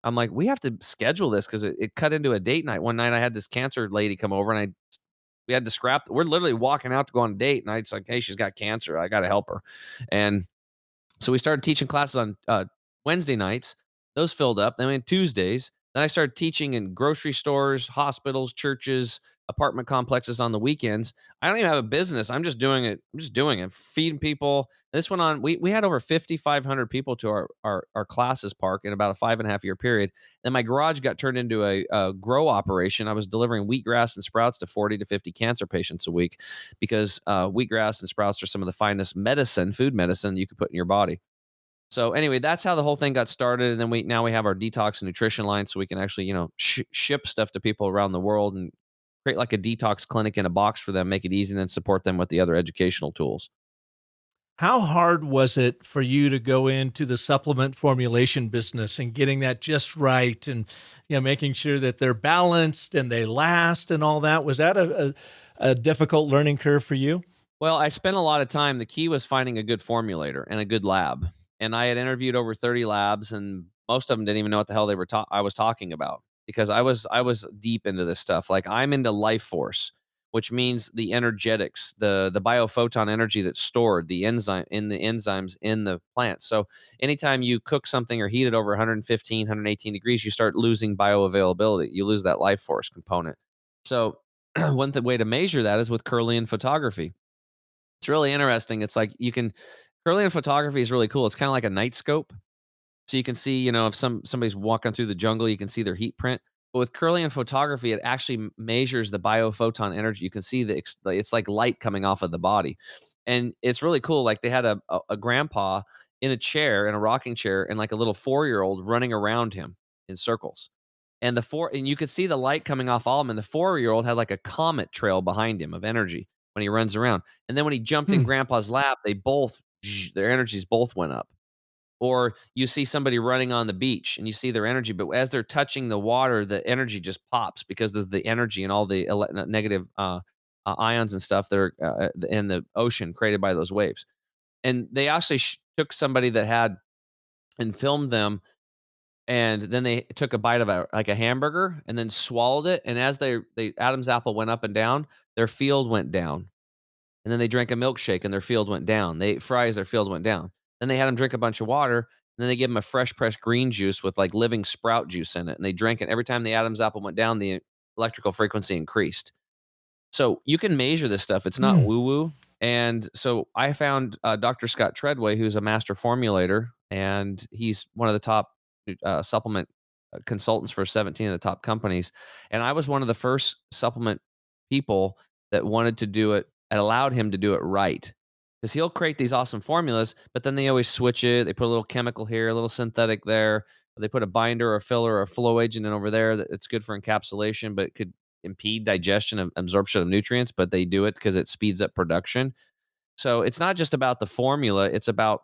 I'm like, we have to schedule this because it cut into a date night. One night I had this cancer lady come over, and we had to scrap. We're literally walking out to go on a date. And I was like, hey, she's got cancer. I got to help her. And so we started teaching classes on Wednesday nights. Those filled up. Then we had Tuesdays. Then I started teaching in grocery stores, hospitals, churches, apartment complexes on the weekends. I don't even have a business. I'm just doing it. I'm just doing it, feeding people. This went on. We had over 5,500 people to our classes park in about a 5.5 year period. Then my garage got turned into a grow operation. I was delivering wheatgrass and sprouts to 40 to 50 cancer patients a week because wheatgrass and sprouts are some of the finest food medicine you could put in your body. So anyway, that's how the whole thing got started, and then we have our detox and nutrition line, so we can actually ship stuff to people around the world and create like a detox clinic in a box for them, make it easy, and then support them with the other educational tools. How hard was it for you to go into the supplement formulation business and getting that just right and making sure that they're balanced and they last and all that? Was that a difficult learning curve for you? Well, I spent a lot of time. The key was finding a good formulator and a good lab. And I had interviewed over 30 labs, and most of them didn't even know what the hell I was talking about because I was deep into this stuff. Like I'm into life force, which means the energetics, the biophoton energy that's stored, the enzymes in the plant. So anytime you cook something or heat it over 115, 118 degrees, you start losing bioavailability. You lose that life force component. So way to measure that is with Kirlian photography. It's really interesting. It's like Kirlian photography is really cool. It's kind of like a night scope. So you can see, if somebody's walking through the jungle, you can see their heat print. But with Kirlian photography, it actually measures the biophoton energy. You can see it's like light coming off of the body. And it's really cool. Like they had a grandpa in a chair, in a rocking chair, and like a little 4-year-old running around him in circles. And you could see the light coming off all of them. And the 4-year-old had like a comet trail behind him of energy when he runs around. And then when he jumped in Hmm. grandpa's lap, their energies both went up. Or you see somebody running on the beach and you see their energy, but as they're touching the water, the energy just pops because of the energy and all the negative ions and stuff that are in the ocean created by those waves. And they actually took somebody that had and filmed them And then they took a bite of a hamburger and then swallowed it, and as they Adam's apple went up and down, their field went down. And then they drank a milkshake and their field went down. They ate fries, their field went down. Then they had them drink a bunch of water, and then they gave them a fresh pressed green juice with like living sprout juice in it. And they drank it. Every time the Adam's apple went down, the electrical frequency increased. So you can measure this stuff. It's not Mm. woo woo. And so I found Dr. Scott Treadway, who's a master formulator, and he's one of the top supplement consultants for 17 of the top companies. And I was one of the first supplement people that wanted to do it and allowed him to do it right. Because he'll create these awesome formulas, but then they always switch it. They put a little chemical here, a little synthetic there. They put a binder or a filler or a flow agent in over there that it's good for encapsulation, but it could impede digestion and absorption of nutrients, but they do it because it speeds up production. So it's not just about the formula, it's about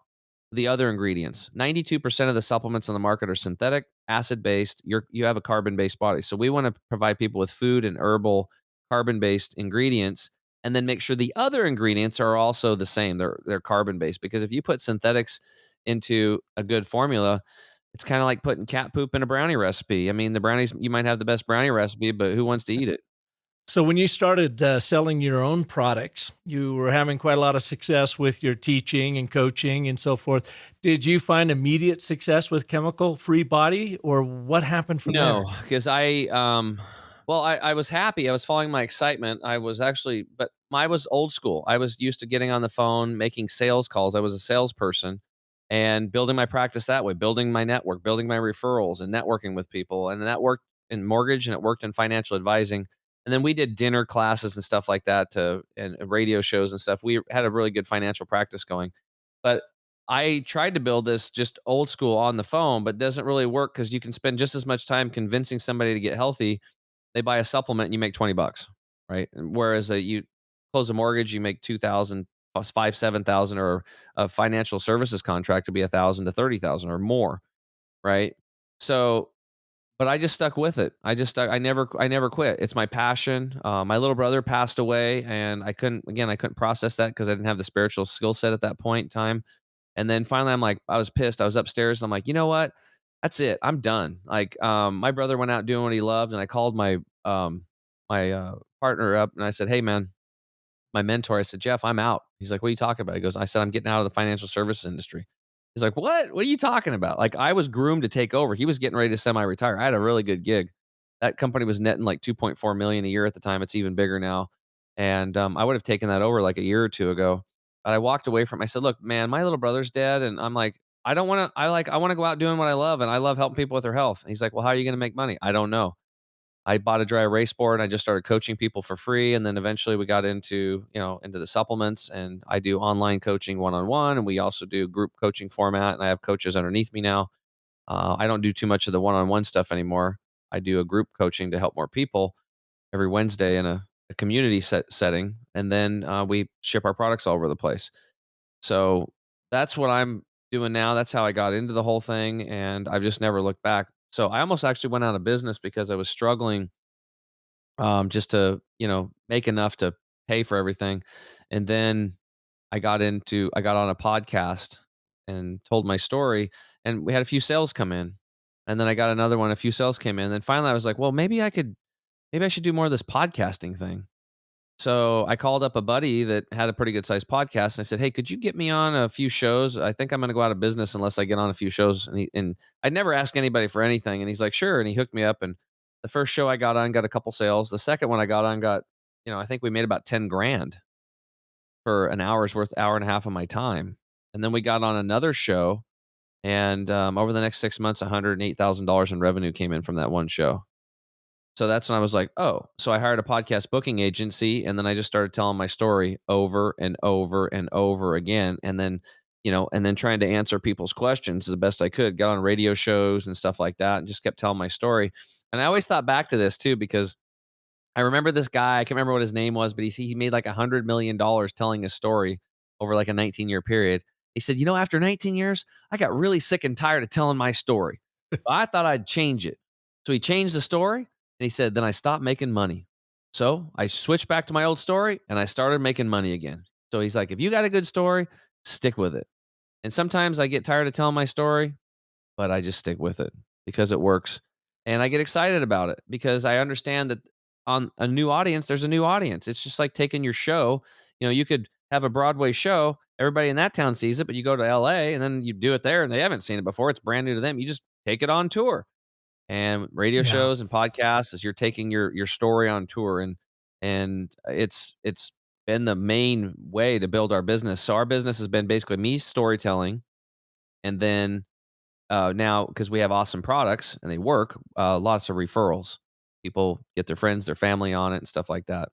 the other ingredients. 92% of the supplements on the market are synthetic, acid-based. You have a carbon-based body. So we want to provide people with food and herbal carbon-based ingredients and then make sure the other ingredients are also the same. They're carbon-based because if you put synthetics into a good formula, it's kind of like putting cat poop in a brownie recipe. I mean, the brownies, you might have the best brownie recipe, but who wants to eat it? So when you started selling your own products, you were having quite a lot of success with your teaching and coaching and so forth. Did you find immediate success with chemical free body, or what happened from there? No, because well, I was happy. I was following my excitement. I was actually, but I was old school. I was used to getting on the phone, making sales calls. I was a salesperson and building my practice that way, building my network, building my referrals and networking with people. And that worked in mortgage and it worked in financial advising. And then we did dinner classes and stuff like that and radio shows and stuff. We had a really good financial practice going. But I tried to build this just old school on the phone, but it doesn't really work because you can spend just as much time convincing somebody to get healthy. They buy a supplement and you make 20 bucks, right? And whereas you close a mortgage, you make 2,000 plus 5, 7,000, or a financial services contract to be 1,000 to 30,000 or more, right? So, but I just stuck with it. I just stuck. I never quit. It's my passion. My little brother passed away, and I couldn't process that because I didn't have the spiritual skill set at that point in time. And then finally, I'm like, I was pissed. I was upstairs. I'm like, you know what? That's it. I'm done. Like, my brother went out doing what he loved, and I called my partner up, and I said, hey, man, my mentor. I said, Jeff, I'm out. He's like, what are you talking about? He goes, I said, I'm getting out of the financial services industry. He's like, what? What are you talking about? Like, I was groomed to take over. He was getting ready to semi-retire. I had a really good gig. That company was netting like 2.4 million a year at the time. It's even bigger now. And I would have taken that over like a year or two ago. But I walked away from. I said, look, man, my little brother's dead, and I'm like, I don't want to. I want to go out doing what I love, and I love helping people with their health. And he's like, well, how are you going to make money? I don't know. I bought a dry erase board and I just started coaching people for free. And then eventually we got into, into the supplements, and I do online coaching one-on-one. And we also do group coaching format. And I have coaches underneath me now. I don't do too much of the one-on-one stuff anymore. I do a group coaching to help more people every Wednesday in a community setting. And then we ship our products all over the place. So that's what I'm doing now. That's how I got into the whole thing. And I've just never looked back. So I almost actually went out of business because I was struggling just to, make enough to pay for everything. And then I got on a podcast and told my story, and we had a few sales come in. And then I got another one, a few sales came in. And then finally I was like, well, maybe I should do more of this podcasting thing. So I called up a buddy that had a pretty good sized podcast, and I said, "Hey, could you get me on a few shows? I think I'm going to go out of business unless I get on a few shows." And I'd never ask anybody for anything, and he's like, "Sure." And he hooked me up. And the first show I got on got a couple sales. The second one I got on got, I think we made about 10 grand for an hour's worth, hour and a half of my time. And then we got on another show, and over the next 6 months, $108,000 in revenue came in from that one show. So that's when I was like, "Oh." So I hired a podcast booking agency, and then I just started telling my story over and over and over again, and then, and then trying to answer people's questions the best I could. Got on radio shows and stuff like that, and just kept telling my story. And I always thought back to this too because I remember this guy. I can't remember what his name was, but he made like $100 million telling his story over like a 19-year period. He said, after 19 years, I got really sick and tired of telling my story. I thought I'd change it. So he changed the story, and he said, then I stopped making money. So I switched back to my old story and I started making money again. So he's like, if you got a good story, stick with it. And sometimes I get tired of telling my story, but I just stick with it because it works. And I get excited about it because I understand that on a new audience, there's a new audience. It's just like taking your show. You could have a Broadway show, everybody in that town sees it, but you go to LA and then you do it there and they haven't seen it before. It's brand new to them. You just take it on tour. And radio Yeah. shows and podcasts as you're taking your story on tour, and it's been the main way to build our business. So our business has been basically me storytelling, and then now because we have awesome products and they work, lots of referrals. People get their friends, their family on it, and stuff like that.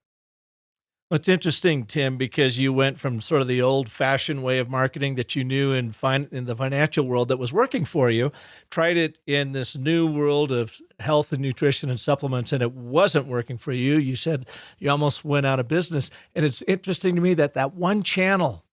Well, it's interesting, Tim, because you went from sort of the old-fashioned way of marketing that you knew in the financial world that was working for you, tried it in this new world of health and nutrition and supplements, and it wasn't working for you. You said you almost went out of business. And it's interesting to me that that one channel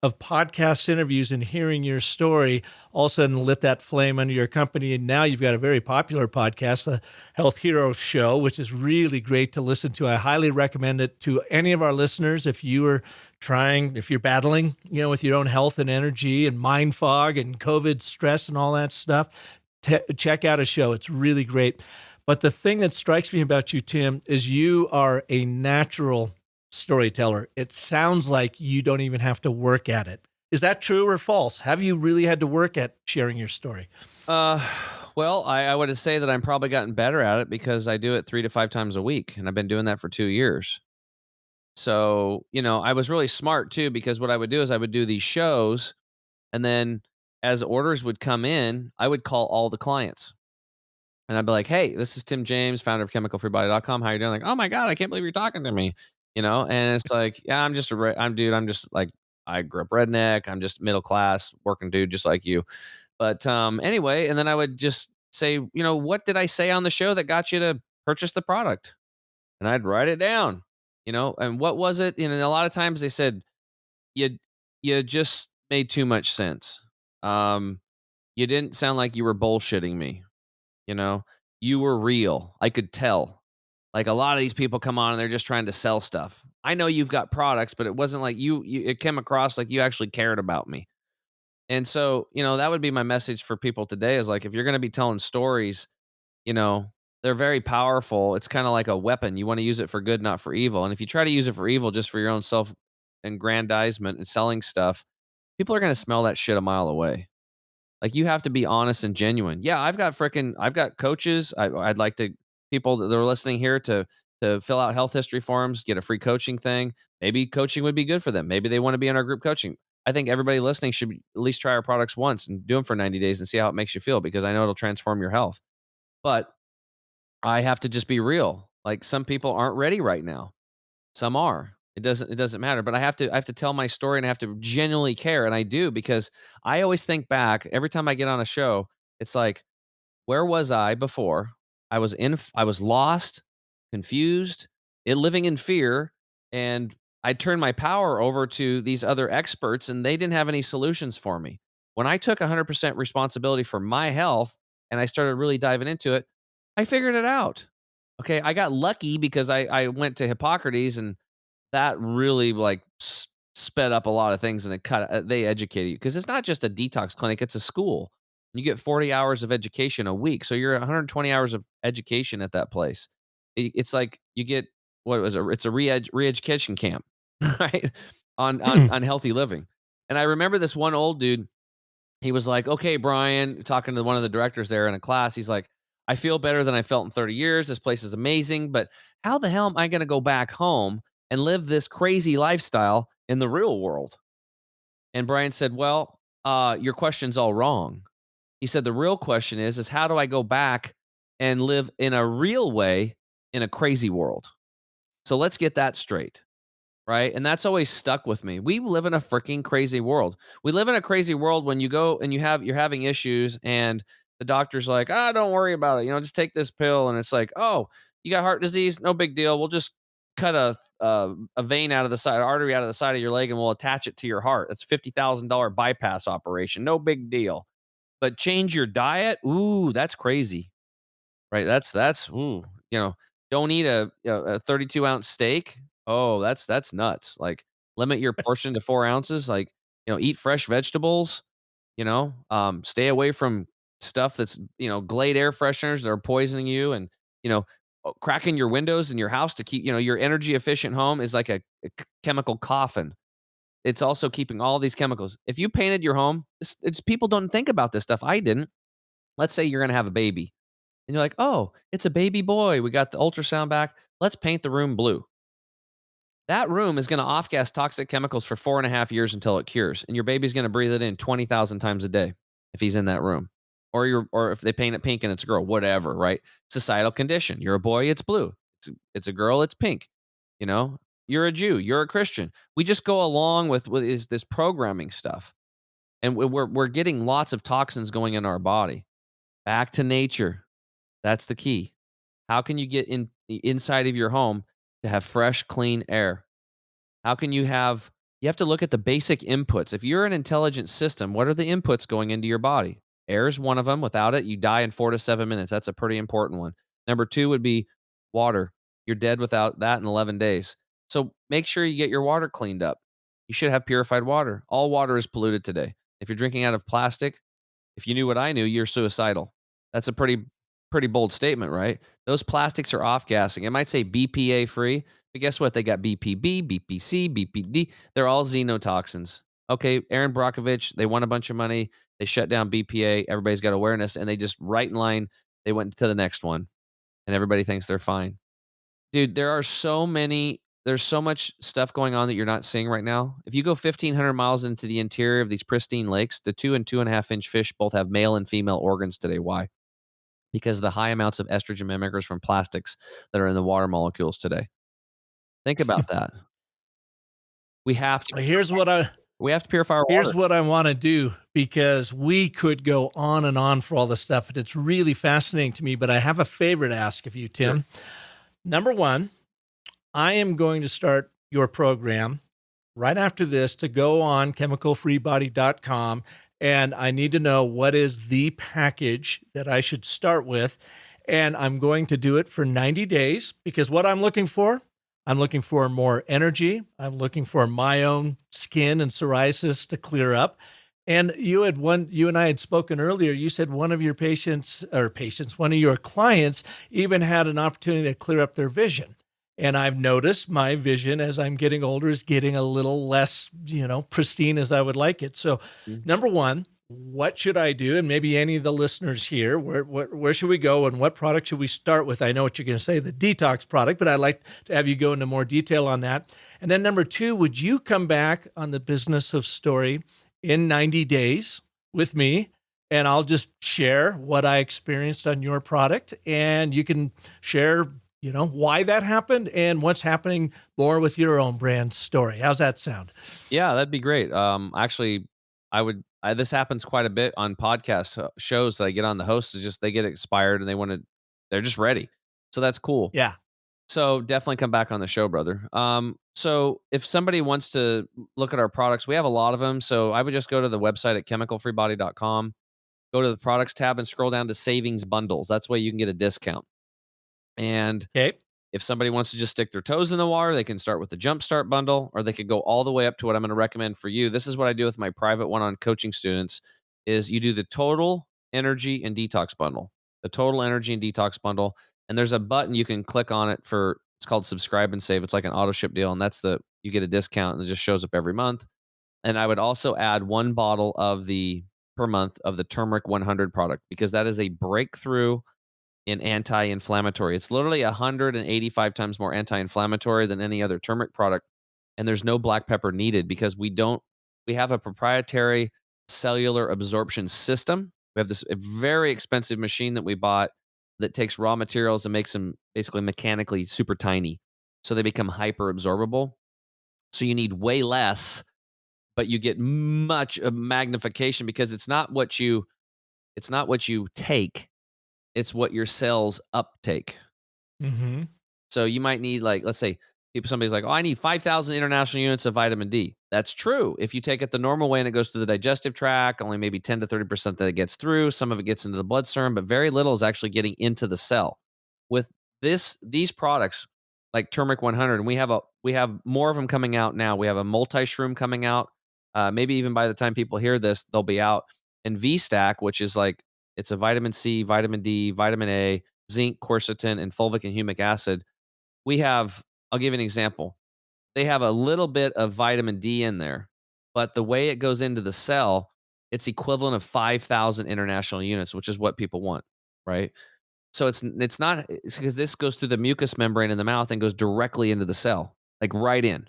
of podcast interviews and hearing your story all of a sudden lit that flame under your company. And now you've got a very popular podcast, the Health Heroes Show, which is really great to listen to. I highly recommend it to any of our listeners. If you're battling, with your own health and energy and mind fog and COVID stress and all that stuff, check out a show. It's really great. But the thing that strikes me about you, Tim, is you are a natural storyteller. It sounds like you don't even have to work at it. Is that true or false? Have you really had to work at sharing your story? Uh, well, I would say that I'm probably gotten better at it because I do it 3 to 5 times a week, and I've been doing that for 2 years. So, I was really smart too because what I would do is I would do these shows, and then as orders would come in, I would call all the clients. And I'd be like, "Hey, this is Tim James, founder of chemicalfreebody.com. How you doing?" Like, "Oh my god, I can't believe you're talking to me." And it's like, "Yeah, I'm just I'm just like I grew up redneck. I'm just middle class working dude just like you." But anyway, and then I would just say, "What did I say on the show that got you to purchase the product?" And I'd write it down. And what was it? A lot of times they said, "You you just made too much sense. Um, you didn't sound like you were bullshitting me." You know, you were real. I could tell. Like a lot of these people come on and they're just trying to sell stuff. I know you've got products, but it wasn't like it came across like you actually cared about me. And so, that would be my message for people today is like if you're going to be telling stories, you know, they're very powerful. It's kind of like a weapon. You want to use it for good, not for evil. And if you try to use it for evil just for your own self aggrandizement and selling stuff, people are going to smell that shit a mile away. Like, you have to be honest and genuine. Yeah, I've got coaches. I'd like to people that are listening here to fill out health history forms, get a free coaching thing. Maybe coaching would be good for them. Maybe they want to be in our group coaching. I think everybody listening should at least try our products once and do them for 90 days and see how it makes you feel because I know it'll transform your health. But I have to just be real. Like, some people aren't ready right now. Some are. It doesn't matter, but I have to tell my story and I have to genuinely care, and I do because I always think back every time I get on a show, it's like, where was I before? I was lost, confused, living in fear, and I turned my power over to these other experts and they didn't have any solutions for me. When I took 100% responsibility for my health and I started really diving into it, I figured it out. Okay, I got lucky because I went to Hippocrates and that really, like, sped up a lot of things, and they educated you because it's not just a detox clinic, it's a school. You get 40 hours of education a week, so you're 120 hours of education at that place. It's like you get what was it? It's a re-education camp, right? On healthy living. And I remember this one old dude, he was like, "Okay, Brian," talking to one of the directors there in a class, he's like, "I feel better than I felt in 30 years. This place is amazing, but how the hell am I gonna go back home and live this crazy lifestyle in the real world?" And Brian said, "Well, your question's all wrong." He said, "The real question is how do I go back and live in a real way in a crazy world? So let's get that straight." Right? And that's always stuck with me. We live in a freaking crazy world. We live in a crazy world when you go and you're having issues and the doctor's like, "Ah, don't worry about it. Just take this pill." And it's like, "Oh, you got heart disease? No big deal. We'll just cut a vein out of the side, artery out of the side of your leg, and we'll attach it to your heart. That's $50,000 bypass operation. No big deal. But change your diet? Ooh, that's crazy." Right, that's ooh, don't eat a 32-ounce steak. Oh, that's nuts. Like, limit your portion to 4 ounces, like, eat fresh vegetables, stay away from stuff that's, Glade air fresheners that are poisoning you, and, cracking your windows in your house to keep, your energy efficient home is like a chemical coffin. It's also keeping all these chemicals. If you painted your home, it's people don't think about this stuff. I didn't. Let's say you're going to have a baby and you're like, oh, it's a baby boy. We got the ultrasound back. Let's paint the room blue. That room is going to off gas toxic chemicals for 4.5 years until it cures. And your baby's going to breathe it in 20,000 times a day if he's in that room. Or if they paint it pink and it's a girl, whatever, right? Societal condition. You're a boy, it's blue. It's a girl, it's pink. You know, you're a Jew, you're a Christian. We just go along with this programming stuff. And we're getting lots of toxins going in our body. Back to nature. That's the key. How can you get inside of your home to have fresh, clean air? How can you have to look at the basic inputs. If you're an intelligent system, what are the inputs going into your body? Air is one of them. Without it, you die in 4 to 7 minutes. That's a pretty important one. Number 2 would be water. You're dead without that in 11 days. So make sure you get your water cleaned up. You should have purified water. All water is polluted today. If you're drinking out of plastic, if you knew what I knew, you're suicidal. That's a pretty bold statement, right? Those plastics are off gassing. It might say BPA free, but guess what? They got BPB, BPC, BPD. They're all xenotoxins. Okay, Aaron Brockovich, they won a bunch of money. They shut down BPA. Everybody's got awareness, and they just right in line. They went to the next one, and everybody thinks they're fine. Dude, there's so much stuff going on that you're not seeing right now. If you go 1,500 miles into the interior of these pristine lakes, the 2 and 2.5 inch fish both have male and female organs today. Why? Because of the high amounts of estrogen mimickers from plastics that are in the water molecules today. Think about that. We have to Here's what I we have to purify our Here's water. what I want to do, because we could go on and on for all this stuff, and it's really fascinating to me. But I have a favor to ask of you, Tim. Sure. Number one, I am going to start your program right after this to go on chemicalfreebody.com, and I need to know what is the package that I should start with. And I'm going to do it for 90 days, because what I'm looking for more energy. I'm looking for my own skin and psoriasis to clear up. And you and I had spoken earlier. You said one of your one of your clients even had an opportunity to clear up their vision. And I've noticed my vision as I'm getting older is getting a little less, pristine as I would like it. So, number one, what should I do? And maybe any of the listeners here, where should we go and what product should we start with? I know what you're going to say, the detox product, but I'd like to have you go into more detail on that. And then number two, would you come back on the Business of Story in 90 days with me? And I'll just share what I experienced on your product, and you can share why that happened and what's happening more with your own brand story. How's that sound? Yeah, that'd be great. Actually, this happens quite a bit on podcast shows that I get on. The hosts is just they get expired and they're just ready. So that's cool. Yeah. So definitely come back on the show, brother. So if somebody wants to look at our products, we have a lot of them. So I would just go to the website at chemicalfreebody.com, go to the products tab and scroll down to savings bundles. That's why you can get a discount. And Okay. if somebody wants to just stick their toes in the water, they can start with the Jumpstart bundle, or they could go all the way up to what I'm going to recommend for you. This is what I do with my private one-on coaching students is you do the total energy and detox bundle, the total energy and detox bundle. And there's a button you can click on it it's called subscribe and save. It's like an auto ship deal. And you get a discount and it just shows up every month. And I would also add one bottle per month of the Turmeric 100 product, because that is a breakthrough in anti-inflammatory. It's literally 185 times more anti-inflammatory than any other turmeric product. And there's no black pepper needed because we have a proprietary cellular absorption system. We have a very expensive machine that we bought that takes raw materials and makes them basically mechanically super tiny. So they become hyper absorbable. So you need way less, but you get much magnification, because it's not what you take, it's what your cells uptake. Mm-hmm. So you might need, like, let's say somebody's like, oh, I need 5,000 international units of vitamin D. That's true. If you take it the normal way and it goes through the digestive tract, only maybe 10 to 30% that it gets through. Some of it gets into the bloodstream, but very little is actually getting into the cell. With these products like Turmeric 100, and we have more of them coming out now. We have a multi-shroom coming out. Maybe even by the time people hear this, they'll be out. And V-Stack, which is like It's a vitamin C, vitamin D, vitamin A, zinc, quercetin, and fulvic and humic acid. We have, I'll give you an example. They have a little bit of vitamin D in there, but the way it goes into the cell, it's equivalent of 5,000 international units, which is what people want, right? So it's not, it's because this goes through the mucous membrane in the mouth and goes directly into the cell, like right in,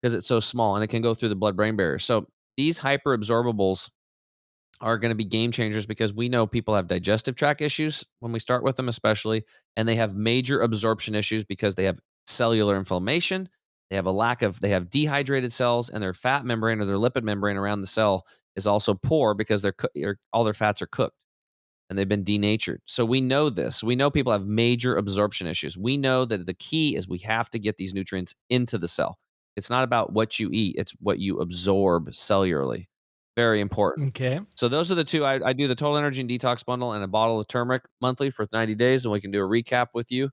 because it's so small and it can go through the blood-brain barrier. So these hyperabsorbables are going to be game changers because we know people have digestive tract issues when we start with them, especially, and they have major absorption issues because they have cellular inflammation. They have dehydrated cells, and their fat membrane or their lipid membrane around the cell is also poor because all their fats are cooked and they've been denatured. So we know this. We know people have major absorption issues. We know that the key is we have to get these nutrients into the cell. It's not about what you eat, it's what you absorb cellularly. Very important. Okay. So those are the two. I do the total energy and detox bundle and a bottle of turmeric monthly for 90 days, and we can do a recap with you.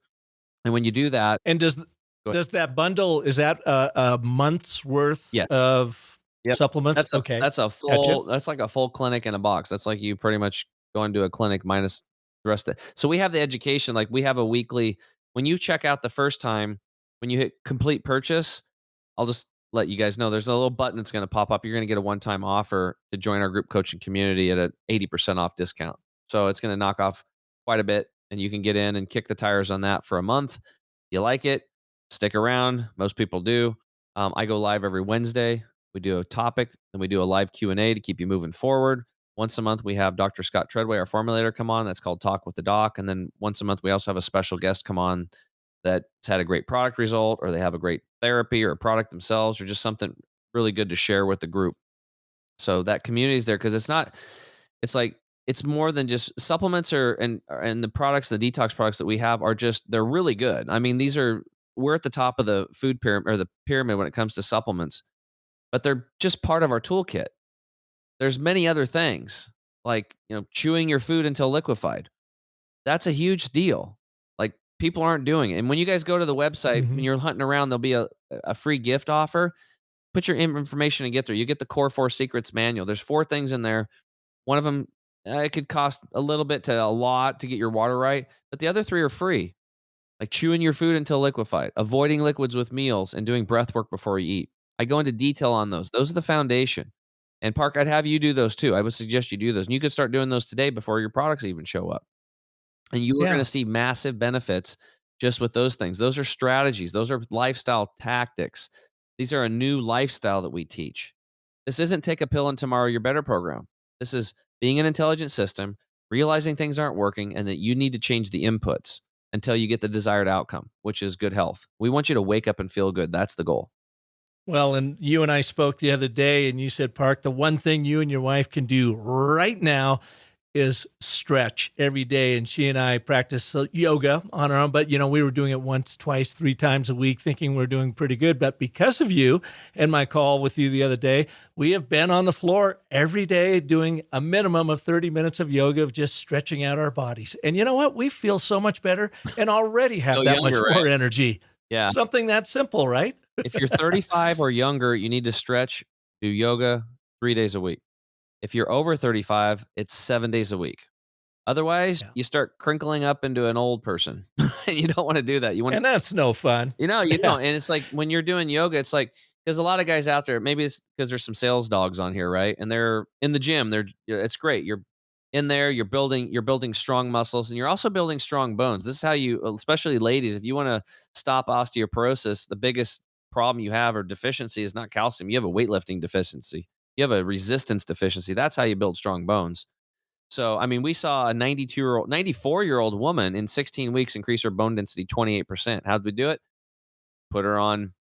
And when you do that, And go ahead. does that bundle, is that a month's worth Yes. of Yep. supplements? Okay. That's a Gotcha. full that's like a full clinic in a box. That's like you pretty much going to a clinic minus the rest of it. So we have the education, like we have a weekly when you check out the first time, when you hit complete purchase, I'll just let you guys know there's a little button that's going to pop up. You're going to get a one-time offer to join our group coaching community at an 80% off discount. So it's going to knock off quite a bit and you can get in and kick the tires on that for a month. You like it, stick around. Most people do. I go live every Wednesday. We do a topic, then we do a live Q&A to keep you moving forward. Once a month, we have Dr. Scott Treadway, our formulator, come on. That's called Talk with the Doc. And then once a month, we also have a special guest come on that's had a great product result, or they have a great therapy or a product themselves, or just something really good to share with the group. So that community is there because it's like, it's more than just supplements and the products, the detox products that we have are just, they're really good. I mean, we're at the top of the food pyramid or the pyramid when it comes to supplements, but they're just part of our toolkit. There's many other things like, chewing your food until liquefied. That's a huge deal. Like, people aren't doing it, and when you guys go to the website, when Mhm. you're hunting around, there'll be a free gift offer. Put your information and get there. You get the Core 4 Secrets manual. There's 4 things in there. One of them, it could cost a little bit to a lot to get your water right, but the other 3 are free, like chewing your food until liquefied, avoiding liquids with meals, and doing breath work before you eat. I go into detail on those. Those are the foundation. And Park, I'd have you do those too. I would suggest you do those, and you could start doing those today before your products even show up. And you are gonna Yeah. see massive benefits just with those things. Those are strategies. Those are lifestyle tactics. These are a new lifestyle that we teach. This isn't take a pill and tomorrow you're better program. This is being an intelligent system, realizing things aren't working and that you need to change the inputs until you get the desired outcome, which is good health. We want you to wake up and feel good. That's the goal. Well, and you and I spoke the other day, and you said, Park, the one thing you and your wife can do right now is stretch every day. And she and I practice yoga on our own, but we were doing it once, twice, 3 times a week, thinking we're doing pretty good. But because of you and my call with you the other day, we have been on the floor every day doing a minimum of 30 minutes of yoga, of just stretching out our bodies. And you know what? We feel so much better and already have Feel that much younger, right? more energy. Yeah. Something that simple, right? If you're 35 or younger, you need to stretch, do yoga 3 days a week. If you're over 35, it's 7 days a week. Otherwise, Yeah. you start crinkling up into an old person, and you don't wanna do that. You wanna And that's no fun. you Yeah. don't, and it's like when you're doing yoga, it's like there's a lot of guys out there, maybe it's because there's some sales dogs on here, right? And they're in the gym, it's great. You're in there, you're building strong muscles, and you're also building strong bones. This is how you especially ladies, if you wanna stop osteoporosis, the biggest problem you have or deficiency is not calcium, you have a weightlifting deficiency. You have a resistance deficiency. That's how you build strong bones. So, I mean, we saw a 94-year-old woman in 16 weeks increase her bone density 28%. How'd we do it? Put her on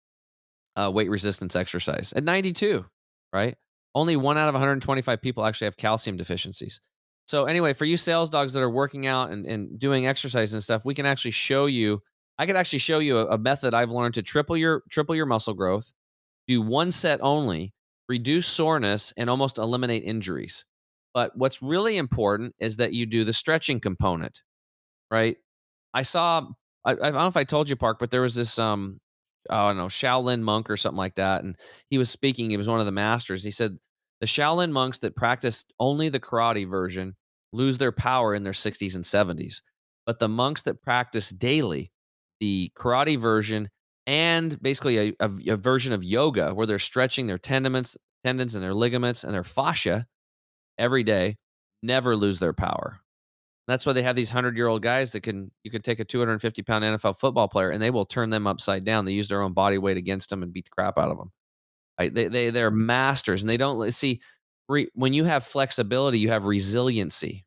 weight resistance exercise at 92, right? Only 1 out of 125 people actually have calcium deficiencies. So, anyway, for you sales dogs that are working out and doing exercise and stuff, we can actually show you. I could actually show you a method I've learned to triple your muscle growth, do 1 set only, reduce soreness, and almost eliminate injuries. But what's really important is that you do the stretching component, right? I saw I don't know if I told you, Park, but there was this, I don't know, Shaolin monk or something like that, and he was speaking, he was one of the masters. He said, "The Shaolin monks that practiced only the karate version lose their power in their 60s and 70s. But the monks that practice daily, the karate version, and basically a version of yoga where they're stretching their tendons and their ligaments and their fascia every day, never lose their power. That's why they have these 100-year-old guys that you could take a 250-pound NFL football player and they will turn them upside down. They use their own body weight against them and beat the crap out of them. Right? They're masters, and they don't see when you have flexibility, you have resiliency,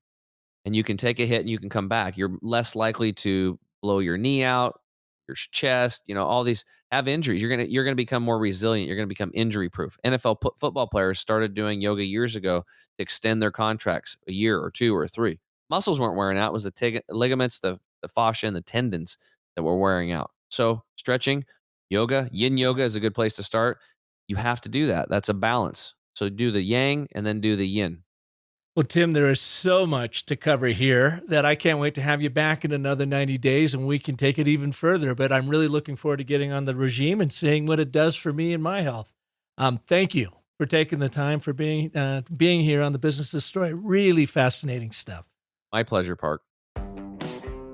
and you can take a hit and you can come back. You're less likely to blow your knee out, your chest, all these have injuries. You're gonna become more resilient. You're gonna become injury proof. NFL football players started doing yoga years ago to extend their contracts a year or two or three. Muscles weren't wearing out. It was the ligaments, the fascia, and the tendons that were wearing out. So stretching, yoga, yin yoga is a good place to start. You have to do that. That's a balance. So do the yang and then do the yin. Well, Tim, there is so much to cover here that I can't wait to have you back in another 90 days and we can take it even further. But I'm really looking forward to getting on the regime and seeing what it does for me and my health. Thank you for taking the time for being here on the Business of Story. Really fascinating stuff. My pleasure, Park.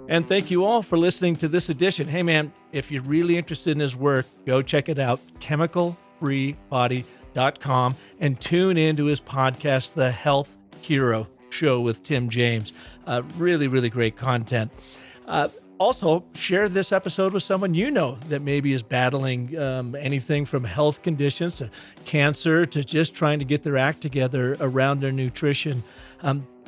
And thank you all for listening to this edition. Hey, man, if you're really interested in his work, go check it out, chemicalfreebody.com, and tune into his podcast, The Health Hero Show with Tim James. Really, really great content. Also, share this episode with someone you know that maybe is battling anything from health conditions to cancer to just trying to get their act together around their nutrition.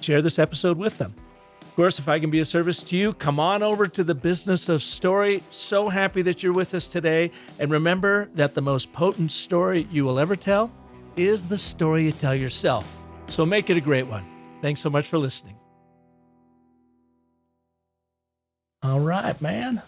Share this episode with them. Of course, if I can be of service to you, come on over to the Business of Story. So happy that you're with us today. And remember that the most potent story you will ever tell is the story you tell yourself. So make it a great one. Thanks so much for listening. All right, man.